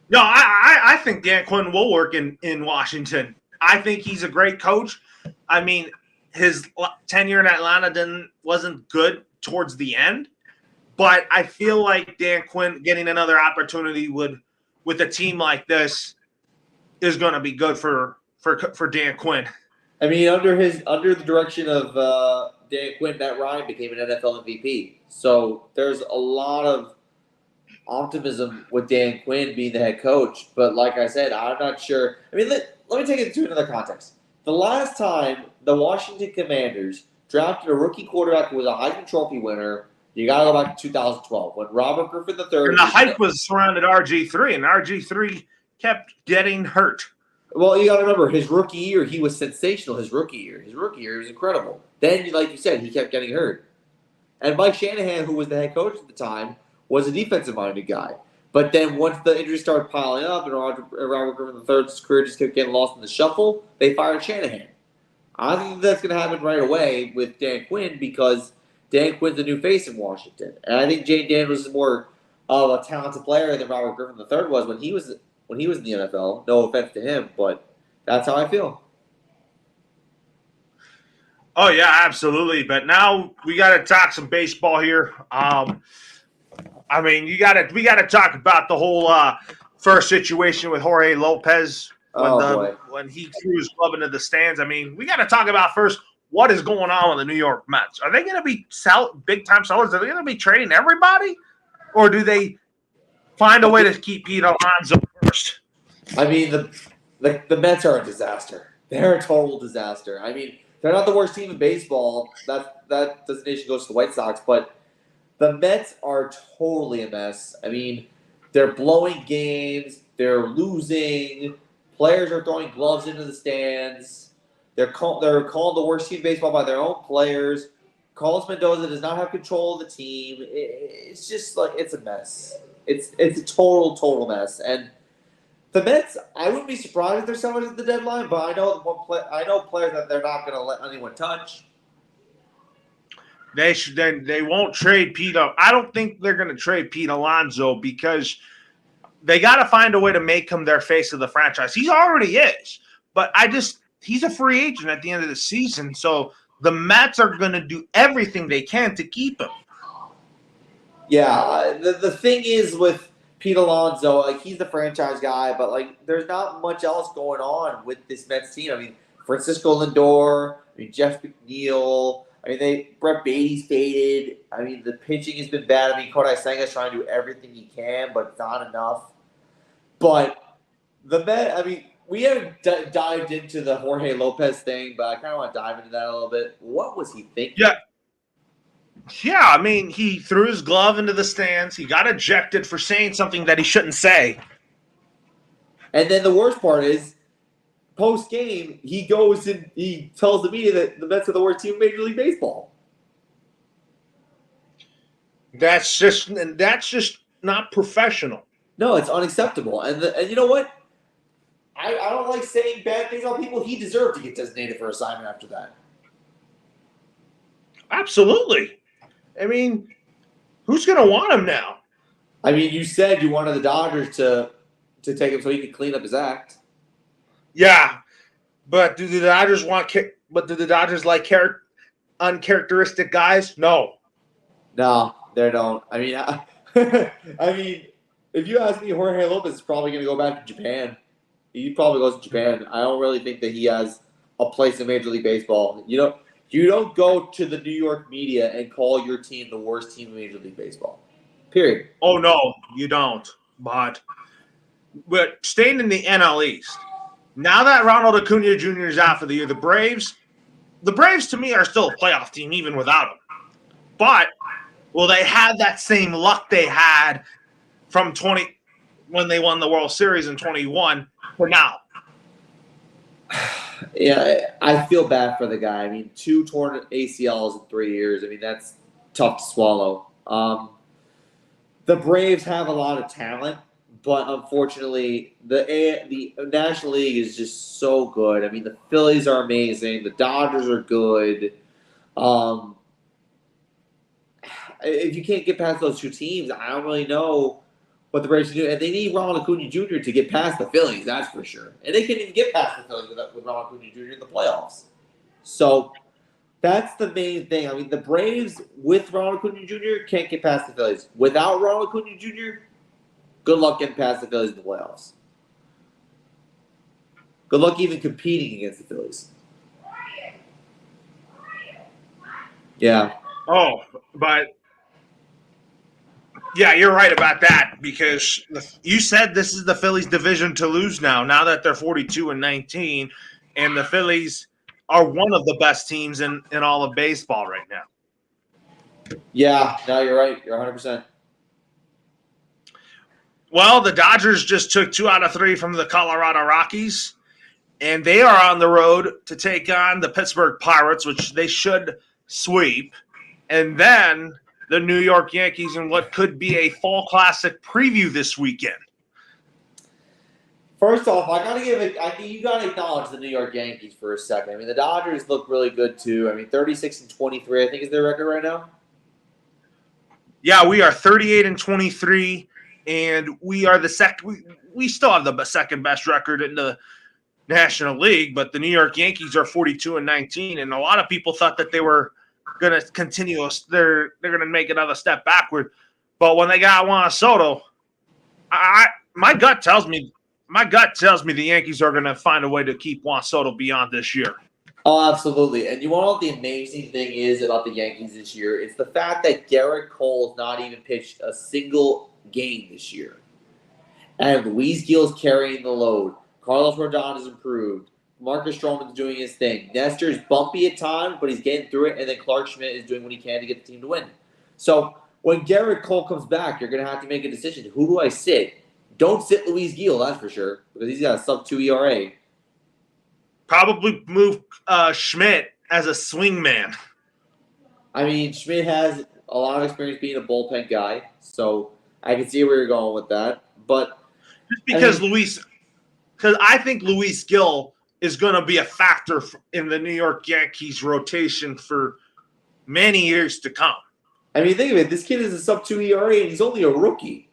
No, I think Dan Quinn will work in Washington. I think he's a great coach. I mean, his tenure in Atlanta wasn't good towards the end, but I feel like Dan Quinn getting another opportunity with a team like this is going to be good for Dan Quinn. I mean, under the direction of Dan Quinn, Matt Ryan became an NFL MVP. So there's a lot of optimism with Dan Quinn being the head coach. But like I said, I'm not sure. I mean, let me take it to another context. The last time the Washington Commanders drafted a rookie quarterback who was a Heisman Trophy winner, you got to go back to 2012 when Robert Griffin III. And the hype was surrounded RG3, and RG3 kept getting hurt. Well, you got to remember, his rookie year, he was sensational. His rookie year was incredible. Then, like you said, he kept getting hurt. And Mike Shanahan, who was the head coach at the time, was a defensive-minded guy. But then once the injuries started piling up and Robert Griffin III's career just kept getting lost in the shuffle, they fired Shanahan. I think that's going to happen right away with Dan Quinn because Dan Quinn's the new face in Washington. And I think Jane Daniels is more of a talented player than Robert Griffin III was when he was in the NFL. No offense to him, but that's how I feel. Oh yeah, absolutely. But now we got to talk some baseball here. We got to talk about the whole first situation with Jorge Lopez when he threw his glove into the stands. I mean, we got to talk about first what is going on with the New York Mets. Are they going to be big time sellers? Are they going to be trading everybody, or do they find a way to keep Pete Alonso first? I mean, the Mets are a disaster. They're a total disaster. I mean, they're not the worst team in baseball. That designation goes to the White Sox, but the Mets are totally a mess. I mean, they're blowing games. They're losing. Players are throwing gloves into the stands. They're called the worst team in baseball by their own players. Carlos Mendoza does not have control of the team. It's just like it's a mess. It's a total mess. And the Mets, I wouldn't be surprised if they're selling at the deadline, but I know players that they're not going to let anyone touch. They won't trade Pete. I don't think they're going to trade Pete Alonso because they got to find a way to make him their face of the franchise. He already is, but he's a free agent at the end of the season, so the Mets are going to do everything they can to keep him. Yeah, the thing is with Pete Alonso, like he's the franchise guy, but like there's not much else going on with this Mets team. I mean, Francisco Lindor, Jeff McNeil. Brett Beatty's faded. I mean, the pitching has been bad. I mean, Kodai Senga's trying to do everything he can, but it's not enough. But the Mets, we haven't dived into the Jorge Lopez thing, but I kind of want to dive into that a little bit. What was he thinking? Yeah, he threw his glove into the stands. He got ejected for saying something that he shouldn't say. And then the worst part is, post-game, he goes and he tells the media that the Mets are the worst team in Major League Baseball. That's just not professional. No, it's unacceptable. And you know what? I don't like saying bad things on people. He deserved to get designated for assignment after that. Absolutely. I mean, who's going to want him now? I mean, you said you wanted the Dodgers to take him so he could clean up his act. Yeah, but do the Dodgers want? But do the Dodgers like uncharacteristic guys? No. No, they don't. I mean, I mean, if you ask me, Jorge Lopez is probably going to go back to Japan. He probably goes to Japan. I don't really think that he has a place in Major League Baseball. You don't go to the New York media and call your team the worst team in Major League Baseball. Period. Oh no, you don't. But staying in the NL East, now that Ronald Acuna Jr. is out for the year, the Braves to me are still a playoff team even without him. But will they have that same luck they had from when they won the World Series in 21 for now? Yeah, I feel bad for the guy. I mean, 2 torn ACLs in 3 years. I mean, that's tough to swallow. The Braves have a lot of talent, but unfortunately, the National League is just so good. I mean, the Phillies are amazing. The Dodgers are good. If you can't get past those 2 teams, I don't really know what the Braves can do. And they need Ronald Acuna Jr. to get past the Phillies, that's for sure. And they can't even get past the Phillies with Ronald Acuna Jr. in the playoffs. So that's the main thing. I mean, the Braves with Ronald Acuna Jr. can't get past the Phillies. Without Ronald Acuna Jr., good luck getting past the Phillies in the playoffs. Good luck even competing against the Phillies. Yeah. Oh, but yeah, you're right about that because you said this is the Phillies' division to lose now. Now that they're 42-19, and the Phillies are one of the best teams in all of baseball right now. Yeah, no, you're right. You're 100%. Well, the Dodgers just took 2 out of 3 from the Colorado Rockies, and they are on the road to take on the Pittsburgh Pirates, which they should sweep. And then the New York Yankees in what could be a fall classic preview this weekend. First off, you gotta acknowledge the New York Yankees for a second. I mean, the Dodgers look really good too. I mean, 36-23, I think is their record right now. Yeah, we are 38-23, and we are the second. We still have the second best record in the National League, but the New York Yankees are 42-19, and a lot of people thought that they were going to continue. They're going to make another step backward, but when they got Juan Soto, my gut tells me the Yankees are going to find a way to keep Juan Soto beyond this year. Oh, absolutely. And you want to know what the amazing thing is about the Yankees this year? It's the fact that Garrett Cole has not even pitched a single game this year. And Luis Gil's carrying the load. Carlos Rodon has improved. Marcus Stroman's doing his thing. Nestor's bumpy at times, but he's getting through it. And then Clark Schmidt is doing what he can to get the team to win. So when Garrett Cole comes back, you're going to have to make a decision. Who do I sit? Don't sit Luis Gil, that's for sure, because he's got a sub-2 ERA. Probably move Schmidt as a swing man. I mean, Schmidt has a lot of experience being a bullpen guy, so I can see where you're going with that. But just because because I think Luis Gil is going to be a factor in the New York Yankees rotation for many years to come. I mean, think of it. This kid is a sub-2 ERA, and he's only a rookie.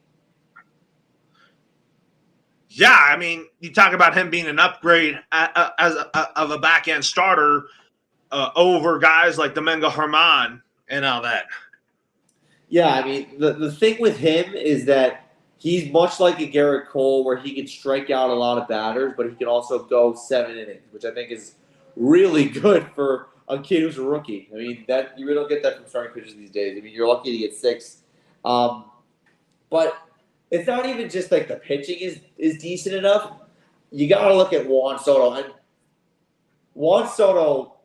Yeah, I mean, you talk about him being an upgrade of a back-end starter over guys like Domingo Germán and all that. Yeah, I mean, the thing with him is that he's much like a Garrett Cole where he can strike out a lot of batters, but he can also go 7 innings, which I think is really good for a kid who's a rookie. I mean, that you really don't get that from starting pitchers these days. I mean, you're lucky to get 6. But it's not even just like the pitching is decent enough. You got to look at Juan Soto. And Juan Soto,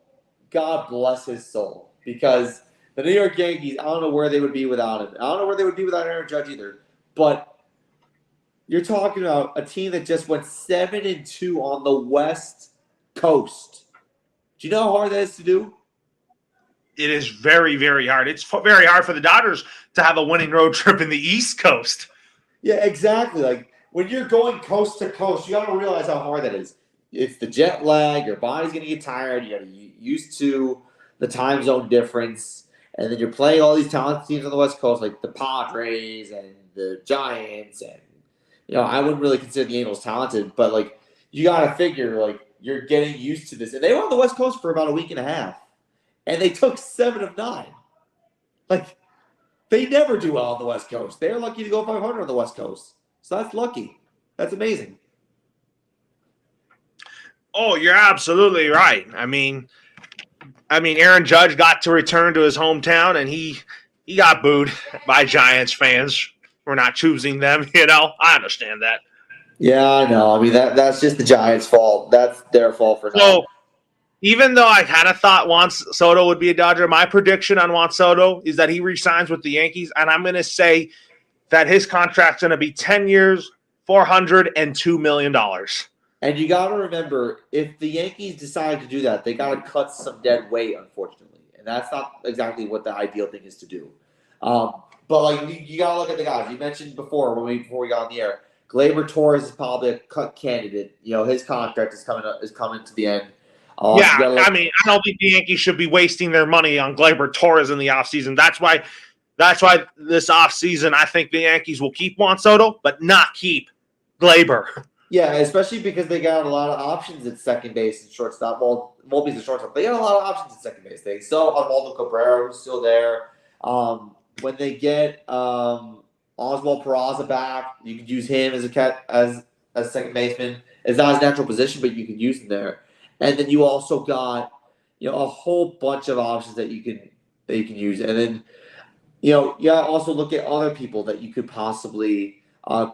God bless his soul, because the New York Yankees, I don't know where they would be without him. I don't know where they would be without Aaron Judge either. But you're talking about a team that just went 7-2 on the West Coast. Do you know how hard that is to do? It is very, very hard. It's very hard for the Dodgers to have a winning road trip in the East Coast. Yeah, exactly. Like when you're going coast to coast, you got to realize how hard that is. It's the jet lag. Your body's going to get tired. You got to get used to the time zone difference, and then you're playing all these talented teams on the West Coast, like the Padres and the Giants, and I wouldn't really consider the Angels talented, but like you got to figure like you're getting used to this. And they were on the West Coast for about a week and a half, and they took 7 of 9. Like. They never do well on the West Coast. They're lucky to go 500 on the West Coast. So that's lucky. That's amazing. Oh, you're absolutely right. I mean, Aaron Judge got to return to his hometown, and he got booed by Giants fans for not choosing them. I understand that. Yeah, I know. I mean, that's just the Giants' fault. That's their fault for not. So, even though I kind of thought Juan Soto would be a Dodger, my prediction on Juan Soto is that he re-signs with the Yankees, and I'm going to say that his contract's going to be 10 years, $402 million. And you got to remember, if the Yankees decide to do that, they got to cut some dead weight, unfortunately. And that's not exactly what the ideal thing is to do. But like you got to look at the guys. You mentioned before before we got on the air, Gleyber Torres is probably a cut candidate. His contract is coming to the end. I don't think the Yankees should be wasting their money on Gleyber Torres in the offseason. That's why this offseason I think the Yankees will keep Juan Soto, but not keep Gleyber. Yeah, especially because they got a lot of options at second base and shortstop. Well, Volpe's a shortstop. They got a lot of options at second base. They still have Oswaldo Cabrera, who's still there. When they get Oswald Peraza back, you could use him as a second baseman. It's not his natural position, but you can use him there. And then you also got, a whole bunch of options that you can use. And then, you also look at other people that you could possibly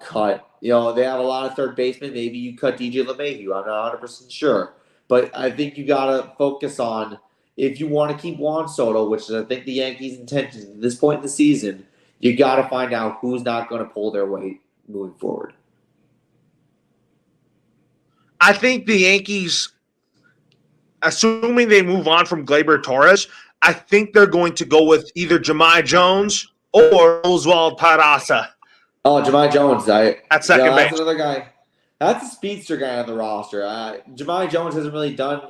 cut. They have a lot of third basemen. Maybe you cut DJ LeMahieu. I'm not 100% sure. But I think you got to focus on, if you want to keep Juan Soto, which is I think the Yankees' intention at this point in the season, you got to find out who's not going to pull their weight moving forward. I think the Yankees, assuming they move on from Gleyber Torres, I think they're going to go with either Jahmai Jones or Oswald Peraza. Oh, Jahmai Jones. At second base. That's another guy. That's a speedster guy on the roster. Jahmai Jones hasn't really done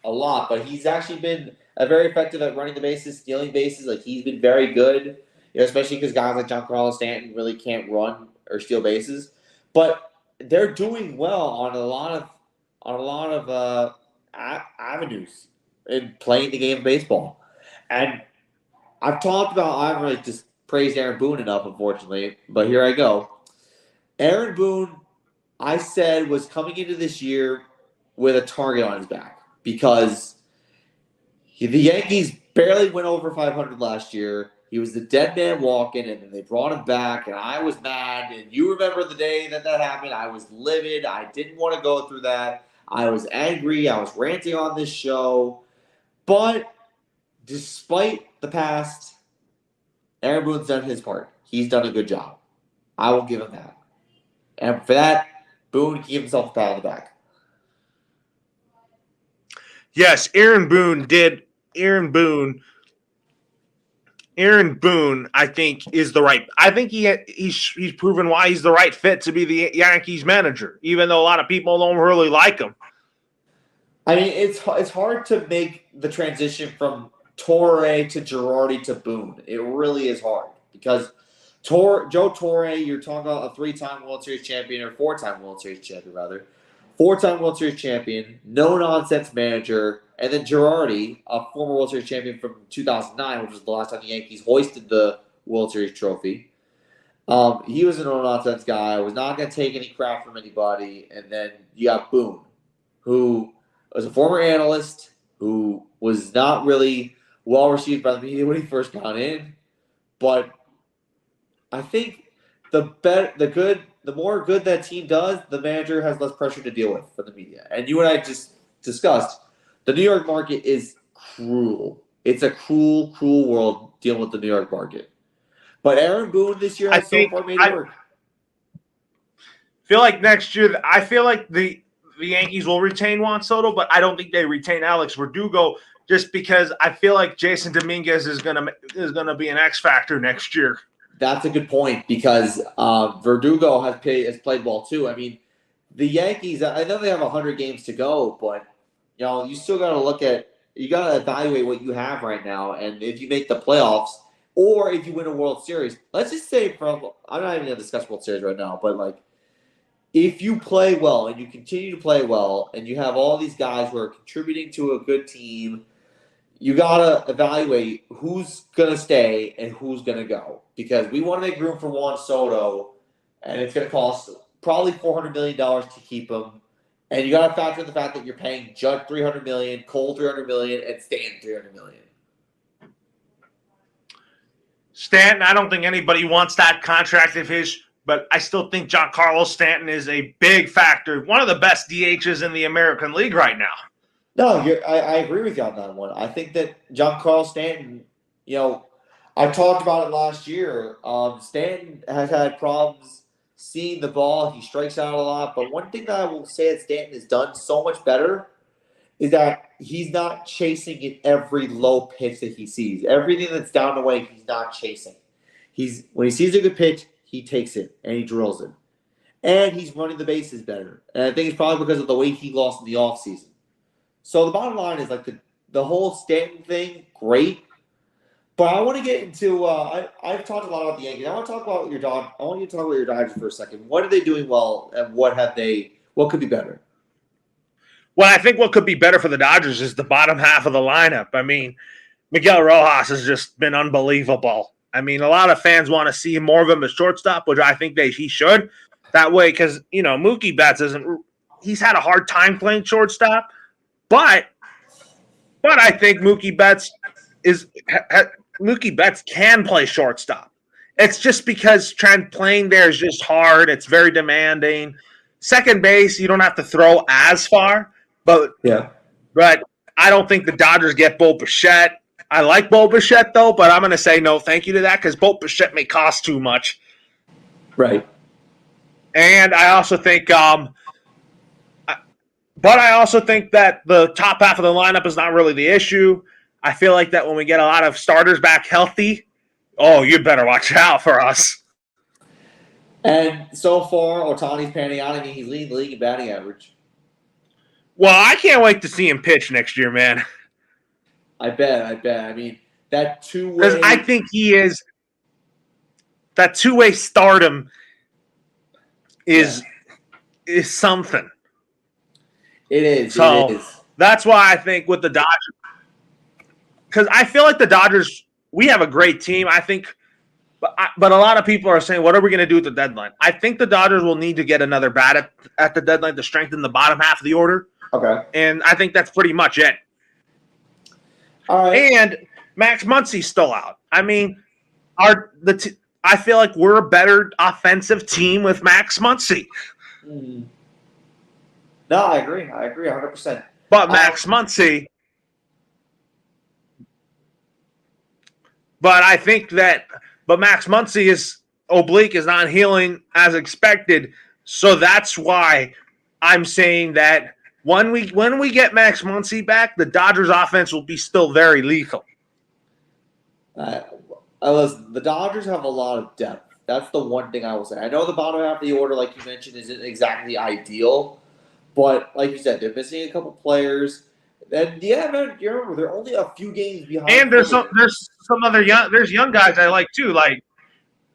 a lot, but he's actually been very effective at running the bases, stealing bases. Like, he's been very good, especially because guys like Giancarlo Stanton really can't run or steal bases. But they're doing well on a lot of avenues in playing the game of baseball. And I've talked about, I haven't really just praised Aaron Boone enough, unfortunately, but here I go. Aaron Boone, I said, was coming into this year with a target on his back because the Yankees barely went over 500 last year. He was the dead man walking, and then they brought him back, and I was mad. And you remember the day that happened. I was livid. I didn't want to go through that. I was angry. I was ranting on this show. But despite the past, Aaron Boone's done his part. He's done a good job. I will give him that. And for that, Boone can give himself a pat on the back. Yes, Aaron Boone did. Aaron Boone, I think, is the right. I think he's proven why he's the right fit to be the Yankees manager, even though a lot of people don't really like him. I mean, it's hard to make the transition from Torre to Girardi to Boone. It really is hard because Joe Torre, you're talking about a 3-time World Series champion, or 4-time World Series champion, rather. 4-time World Series champion, no-nonsense manager, and then Girardi, a former World Series champion from 2009, which was the last time the Yankees hoisted the World Series trophy. He was a no-nonsense guy, was not going to take any crap from anybody, and then you got Boone, who was a former analyst, who was not really well received by the media when he first got in, but I think the more good that team does, the manager has less pressure to deal with from the media. And you and I just discussed, the New York market is cruel. It's a cruel, cruel world dealing with the New York market. But Aaron Boone this year has so far made it work. Feel like next year, I feel like the Yankees will retain Juan Soto, but I don't think they retain Alex Verdugo just because I feel like Jason Dominguez is gonna be an X factor next year. That's a good point because Verdugo has played well too. I mean, the Yankees, I know they have 100 games to go, but you still got to evaluate what you have right now, and if you make the playoffs or if you win a World Series. Let's just say I'm not even going to discuss World Series right now, but like if you play well and you continue to play well and you have all these guys who are contributing to a good team, you got to evaluate who's going to stay and who's going to go because we want to make room for Juan Soto, and it's going to cost probably $400 million to keep him. And you got to factor in the fact that you're paying Judd $300 million, Cole $300 million, and Stanton $300 million. Stanton, I don't think anybody wants that contract of his, but I still think Giancarlo Stanton is a big factor. One of the best DHs in the American League right now. No, I agree with you on that one. I think that Giancarlo Stanton, I talked about it last year. Stanton has had problems seeing the ball. He strikes out a lot. But one thing that I will say that Stanton has done so much better is that he's not chasing in every low pitch that he sees. Everything that's down the way, he's not chasing. When he sees a good pitch, he takes it and he drills it. And he's running the bases better. And I think it's probably because of the weight he lost in the offseason. So the bottom line is like the whole Stanton thing, great. But I want to get into I've talked a lot about the Yankees. I want to talk about your Dodgers. I want you to talk about your Dodgers for a second. What are they doing well, and what could be better? Well, I think what could be better for the Dodgers is the bottom half of the lineup. I mean, Miguel Rojas has just been unbelievable. I mean, a lot of fans want to see more of him as shortstop, which I think he should. That way, because Mookie Betts he's had a hard time playing shortstop, but I think Mookie Betts can play shortstop. It's just because playing there is just hard. It's very demanding. Second base, you don't have to throw as far, but I don't think the Dodgers get Bo Bichette. I like Bo Bichette though, but I'm going to say no thank you to that because Bo Bichette may cost too much. Right. And I also think that the top half of the lineup is not really the issue. I feel like that when we get a lot of starters back healthy, you better watch out for us. And so far, Ohtani's panning out. I mean, he's leading the league in batting average. Well, I can't wait to see him pitch next year, man. I bet. I mean, that two-way... Because I think he is... That two-way stardom is something. It is. So, it is. That's why I think with the Dodgers... Because I feel like the Dodgers, we have a great team. I think... But a lot of people are saying, what are we going to do at the deadline? I think the Dodgers will need to get another bat at the deadline to strengthen the bottom half of the order. Okay. And I think that's pretty much it. All right. And Max Muncy's still out. I mean, I feel like we're a better offensive team with Max Muncy. Mm-hmm. No, I agree 100%. But Max Muncy... But I think that... But Max Muncy is not healing as expected. So that's why I'm saying that when we get Max Muncy back, the Dodgers offense will be still very lethal. Listen, the Dodgers have a lot of depth. That's the one thing I will say. I know the bottom half of the order, like you mentioned, isn't exactly ideal. But like you said, they're missing a couple players. And man, you remember they're only a few games behind. And there's some other young guys I like too. Like,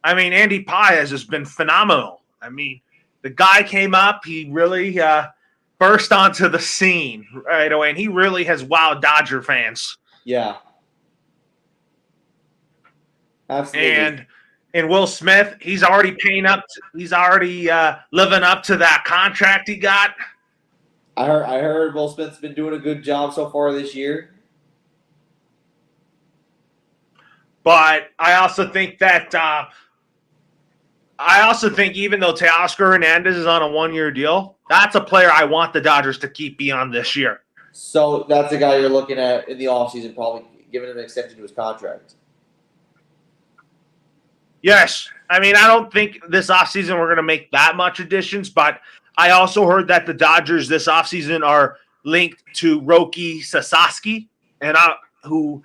I mean, Andy Pye has just been phenomenal. I mean, the guy came up, he really burst onto the scene right away, and he really has wowed Dodger fans. Yeah, absolutely. And Will Smith, he's already living up to that contract he got. I heard Will Smith's been doing a good job so far this year. But I also think even though Teoscar Hernandez is on a 1-year deal, that's a player I want the Dodgers to keep beyond this year. So that's a guy you're looking at in the offseason, probably giving him an extension to his contract. Yes. I mean, I don't think this offseason we're going to make that much additions, but I also heard that the Dodgers this offseason are linked to Roki Sasaki. and who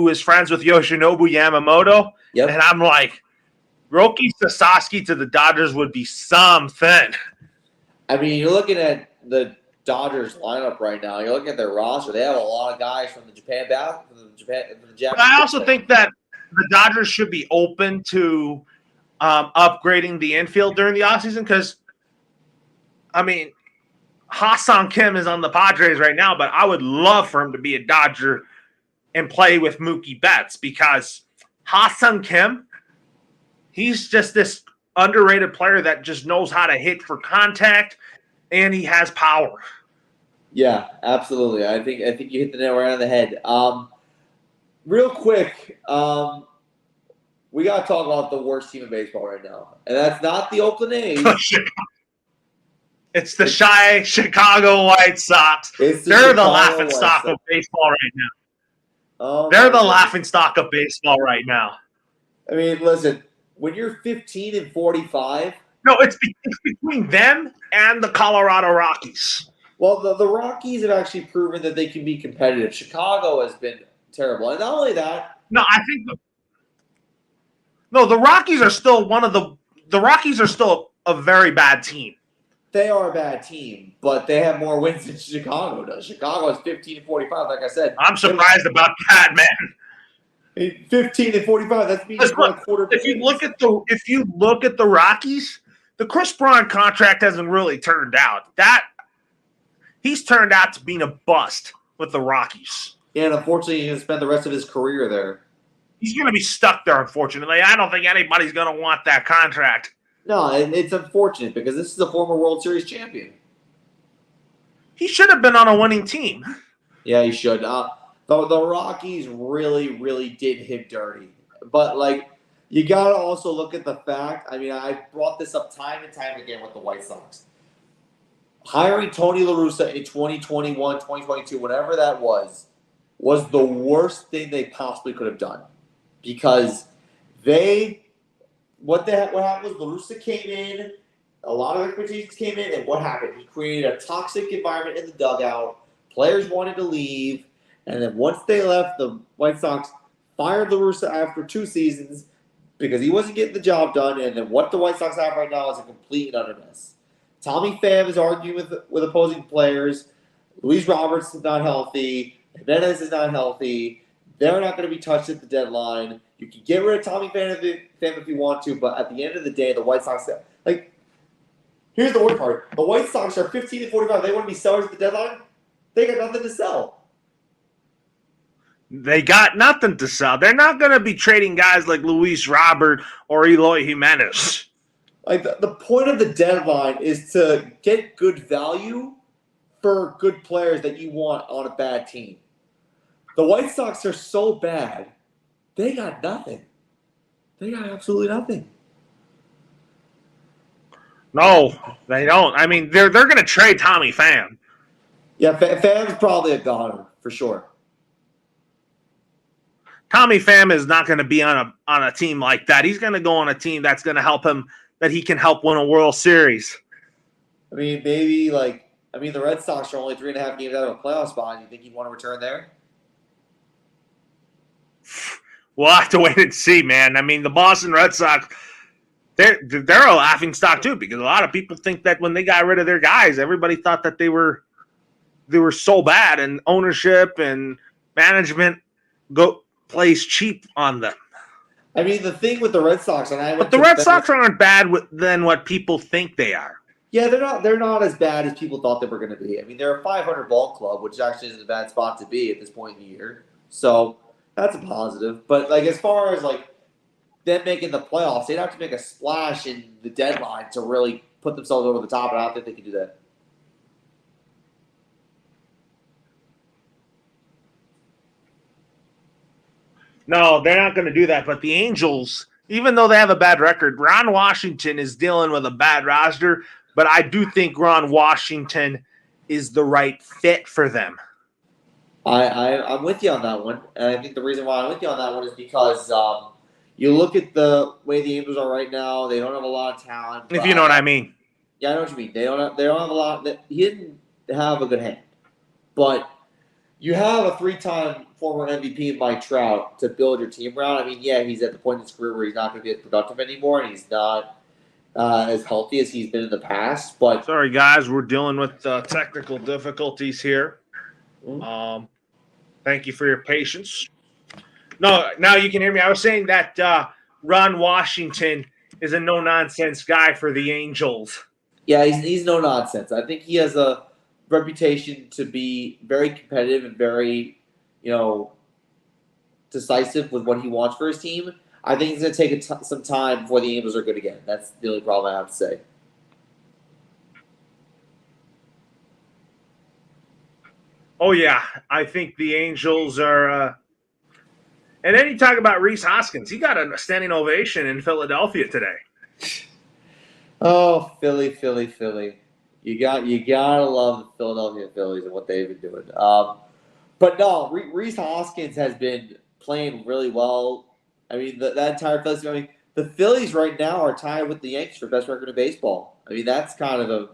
is friends with Yoshinobu Yamamoto, Yep. and I'm like, Roki Sasaki to the Dodgers would be something. I mean, you're looking at the Dodgers lineup right now. You're looking at their roster. They have a lot of guys from the Japan. But I also think that the Dodgers should be open to upgrading the infield during the offseason because, I mean, Ha-Seong Kim is on the Padres right now, but I would love for him to be a Dodger and play with Mookie Betts because Ha-Seong Kim, he's just this underrated player that just knows how to hit for contact, and he has power. Yeah, absolutely. I think you hit the nail right on the head. Real quick, we got to talk about the worst team in baseball right now, and that's not the Oakland A's. It's the shy Chicago White Sox. They're the laughing stock of baseball right now. They're the laughing stock of baseball right now. I mean, listen, when you're 15-45. No, it's between them and the Colorado Rockies. Well, the Rockies have actually proven that they can be competitive. Chicago has been terrible. And not only that. No, I think the Rockies are still the Rockies are still a very bad team. They are a bad team, but they have more wins than Chicago does. Chicago is 15-45, like I said. I'm surprised about that, man. 15-45, that's means a quarter. If you look at the Rockies, the Chris Braun contract hasn't really turned out. He's turned out to being a bust with the Rockies. Yeah, and unfortunately, he's going to spend the rest of his career there. He's going to be stuck there, unfortunately. I don't think anybody's going to want that contract. No, it's unfortunate because this is a former World Series champion. He should have been on a winning team. Yeah, he should. The Rockies really, really did him dirty. But, you got to also look at the fact, I mean, I brought this up time and time again with the White Sox. Hiring Tony La Russa in 2021, 2022, whatever that was the worst thing they possibly could have done. Because what happened was La Russa came in, a lot of expectations came in, and what happened? He created a toxic environment in the dugout. Players wanted to leave, and then once they left, the White Sox fired La Russa after 2 seasons because he wasn't getting the job done, and then what the White Sox have right now is a complete and utter mess. Tommy Pham is arguing with opposing players. Luis Roberts is not healthy. Jimenez is not healthy. They're not going to be touched at the deadline. You can get rid of Tommy Pham if you want to, but at the end of the day, the White Sox, here's the worst part. The White Sox are 15-45. They want to be sellers at the deadline. They got nothing to sell. They got nothing to sell. They're not going to be trading guys like Luis Robert or Eloy Jimenez. The point of the deadline is to get good value for good players that you want on a bad team. The White Sox are so bad, they got nothing. They got absolutely nothing. No, they don't. I mean, they're going to trade Tommy Pham. Yeah, Pham's probably a goner for sure. Tommy Pham is not going to be on a team like that. He's going to go on a team that's going to help him, that he can help win a World Series. I mean, maybe the Red Sox are only 3.5 games out of a playoff spot. You think he'd want to return there? We'll have to wait and see, man. I mean, the Boston Red Sox, they're a laughing stock too, because a lot of people think that when they got rid of their guys, everybody thought that they were so bad, and ownership and management plays cheap on them. I mean, the thing with the Red Sox, but the Red Sox aren't bad than what people think they are. Yeah, they're not as bad as people thought they were going to be. I mean, they're a 500 ball club, which actually isn't a bad spot to be at this point in the year. So that's a positive. But as far as them making the playoffs, they'd have to make a splash in the deadline to really put themselves over the top, and I don't think they can do that. No, they're not going to do that. But the Angels, even though they have a bad record, Ron Washington is dealing with a bad roster. But I do think Ron Washington is the right fit for them. I'm with you on that one. And I think the reason why I'm with you on that one is because you look at the way the Angels are right now, they don't have a lot of talent. If you know what I mean. Yeah, I know what you mean. They don't have a lot. He didn't have a good hand. But you have a 3-time former MVP in Mike Trout to build your team around. I mean, yeah, he's at the point in his career where he's not going to be as productive anymore, and he's not as healthy as he's been in the past. But sorry, guys, we're dealing with technical difficulties here. Thank you for your patience. No, now you can hear me. I was saying that Ron Washington is a no-nonsense guy for the Angels. Yeah, he's no nonsense. I think he has a reputation to be very competitive and very, decisive with what he wants for his team. I think it's going to take some time before the Angels are good again. That's the only problem I have to say. Oh, yeah. I think the Angels are and then you talk about Rhys Hoskins. He got a standing ovation in Philadelphia today. Oh, Philly. You gotta love the Philadelphia Phillies and what they've been doing. But no, Rhys Hoskins has been playing really well. I mean, that entire Phillies. I mean, the Phillies right now are tied with the Yankees for best record in baseball. I mean, that's kind of a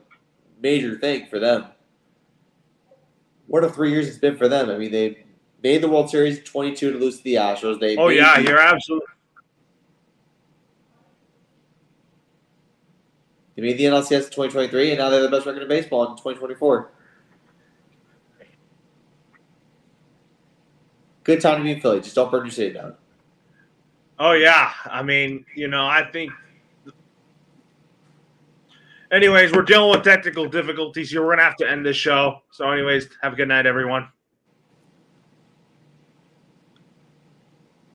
major thing for them. What a 3 years it's been for them. I mean, they made the World Series in 22 to lose to the Astros. You're absolutely. They made the NLCS in 2023, and now they're the best record in baseball in 2024. Good time to be in Philly. Just don't burn your city down. Oh, yeah. I mean, I think. Anyways, we're dealing with technical difficulties here. We're going to have to end this show. So, anyways, have a good night, everyone.